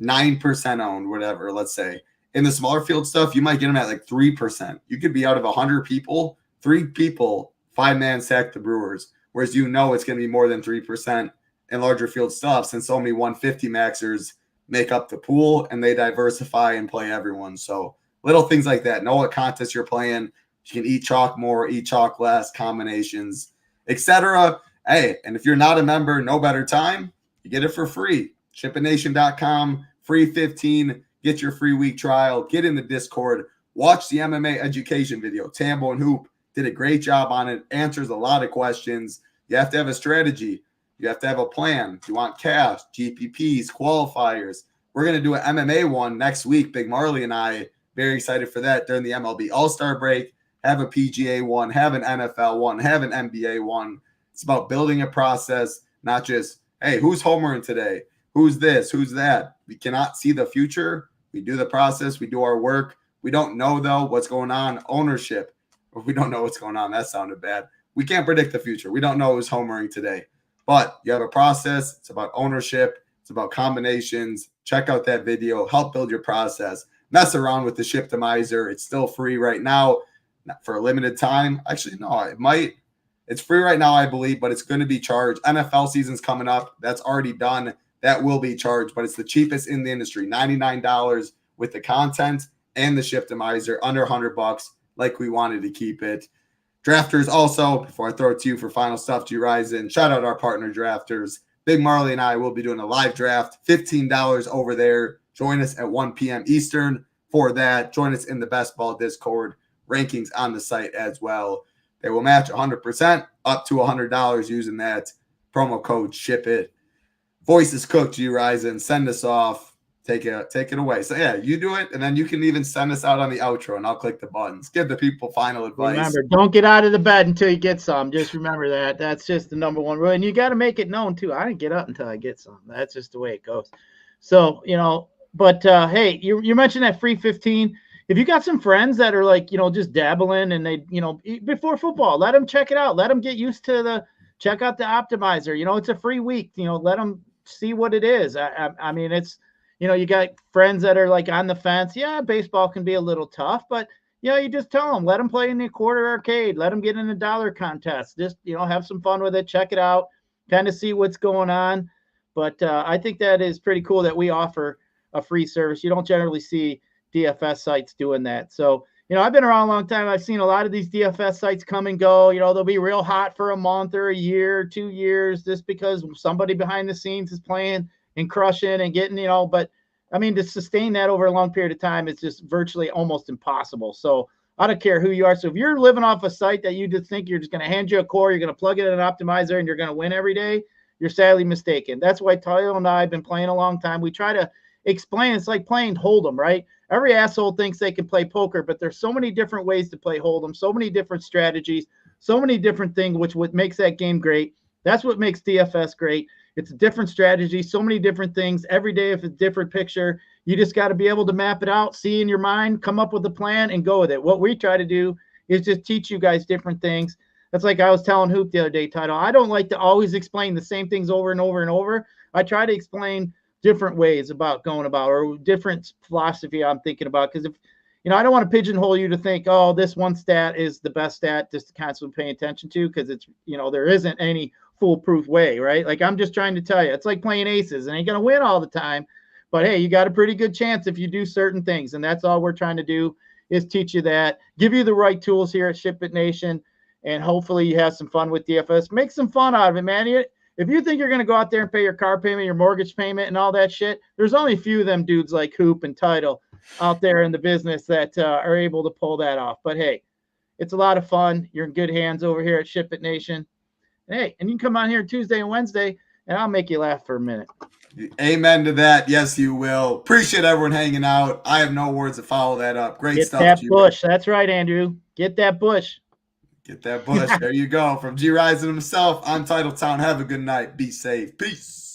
9% owned, whatever, let's say. In the smaller field stuff, you might get them at 3%. You could be out of 100 people, 3 people, 5-man sack the Brewers, whereas it's going to be more than 3% in larger field stuff since so many 150 maxers make up the pool and they diversify and play everyone. So little things like that. Know what contest you're playing. You can eat chalk more, eat chalk less, combinations, etc. Hey, and if you're not a member, no better time. You get it for free. ShipItNation.com, free 15. Get your free week trial. Get in the Discord. Watch the MMA education video. Tambo and Hoop did a great job on it. Answers a lot of questions. You have to have a strategy. You have to have a plan. You want cash, GPPs, qualifiers. We're going to do an MMA one next week. Big Marley and I, very excited for that during the MLB All-Star break. Have a PGA one, have an NFL one, have an NBA one. It's about building a process, not just, hey, who's homering today? Who's this? Who's that? We cannot see the future. We do the process. We do our work. We don't know, though, what's going on. Ownership. If we don't know what's going on, that sounded bad. We can't predict the future. We don't know who's homering today. But you have a process. It's about ownership. It's about combinations. Check out that video. Help build your process. Mess around with the Shiptimizer. It's still free right now for a limited time. Actually, no, it might. It's free right now, I believe, but it's going to be charged. NFL season's coming up. That's already done. That will be charged, but it's the cheapest in the industry. $99 with the content and the Shiptimizer, under $100, like we wanted to keep it. Drafters also, before I throw it to you for final stuff, Gyiraszin, shout out our partner Drafters. Big Marley and I will be doing a live draft, $15 over there. Join us at 1 p.m. Eastern for that. Join us in the Best Ball Discord. Rankings on the site as well. They will match 100% up to $100 using that promo code SHIPIT. Voice is cooked, Gyiraszin. Send us off. Take it away. So, yeah, you do it, and then you can even send us out on the outro, and I'll click the buttons. Give the people final advice. Remember, don't get out of the bed until you get some. Just remember that. That's just the number one rule. And you got to make it known, too. I didn't get up until I get some. That's just the way it goes. So, but, hey, you mentioned that free 15. If you got some friends that are just dabbling and they, before football, let them check it out. Let them get used to check out the optimizer. It's a free week. Let them see what it is. I mean, it's, you got friends that are on the fence. Yeah, baseball can be a little tough, but you just tell them, let them play in the quarter arcade. Let them get in a dollar contest. Just, have some fun with it. Check it out. Kind of see what's going on. But I think that is pretty cool that we offer a free service. You don't generally see DFS sites doing that. So, I've been around a long time. I've seen a lot of these DFS sites come and go. They'll be real hot for a month or a year, 2 years, just because somebody behind the scenes is playing and crushing and getting, but I mean, to sustain that over a long period of time is just virtually almost impossible. So I don't care who you are. So if you're living off a site that you just think you're just going to hand you a core, you're going to plug it in an optimizer and you're going to win every day, you're sadly mistaken. That's why Tyler and I have been playing a long time. We try to explain it's like playing Hold'em, right? Every asshole thinks they can play poker, but there's so many different ways to play Hold'em, so many different strategies, so many different things, which what makes that game great. That's what makes DFS great. It's a different strategy, so many different things. Every day, if it's a different picture, you just got to be able to map it out, see in your mind, come up with a plan, and go with it. What we try to do is just teach you guys different things. That's like I was telling Hoop the other day, Title. I don't like to always explain the same things over and over and over. I try to explain different ways about going about or different philosophy I'm thinking about. Because if, I don't want to pigeonhole you to think, oh, this one stat is the best stat just to constantly pay attention to, because it's, there isn't any foolproof way, right? Like I'm just trying to tell you, it's like playing aces and ain't going to win all the time. But hey, you got a pretty good chance if you do certain things. And that's all we're trying to do is teach you that, give you the right tools here at SHIPIT Nation. And hopefully you have some fun with DFS. Make some fun out of it, man. If you think you're going to go out there and pay your car payment, your mortgage payment, and all that shit, there's only a few of them dudes like Hoop and Title out there in the business that are able to pull that off. But hey, it's a lot of fun. You're in good hands over here at SHIPIT Nation. Hey, and you can come on here Tuesday and Wednesday, and I'll make you laugh for a minute. Amen to that. Yes, you will. Appreciate everyone hanging out. I have no words to follow that up. Great stuff. Get that bush. That's right, Andrew. Get that bush. Get that bush. There you go. From Gyiraszin himself, I'm Title Town. Have a good night. Be safe. Peace.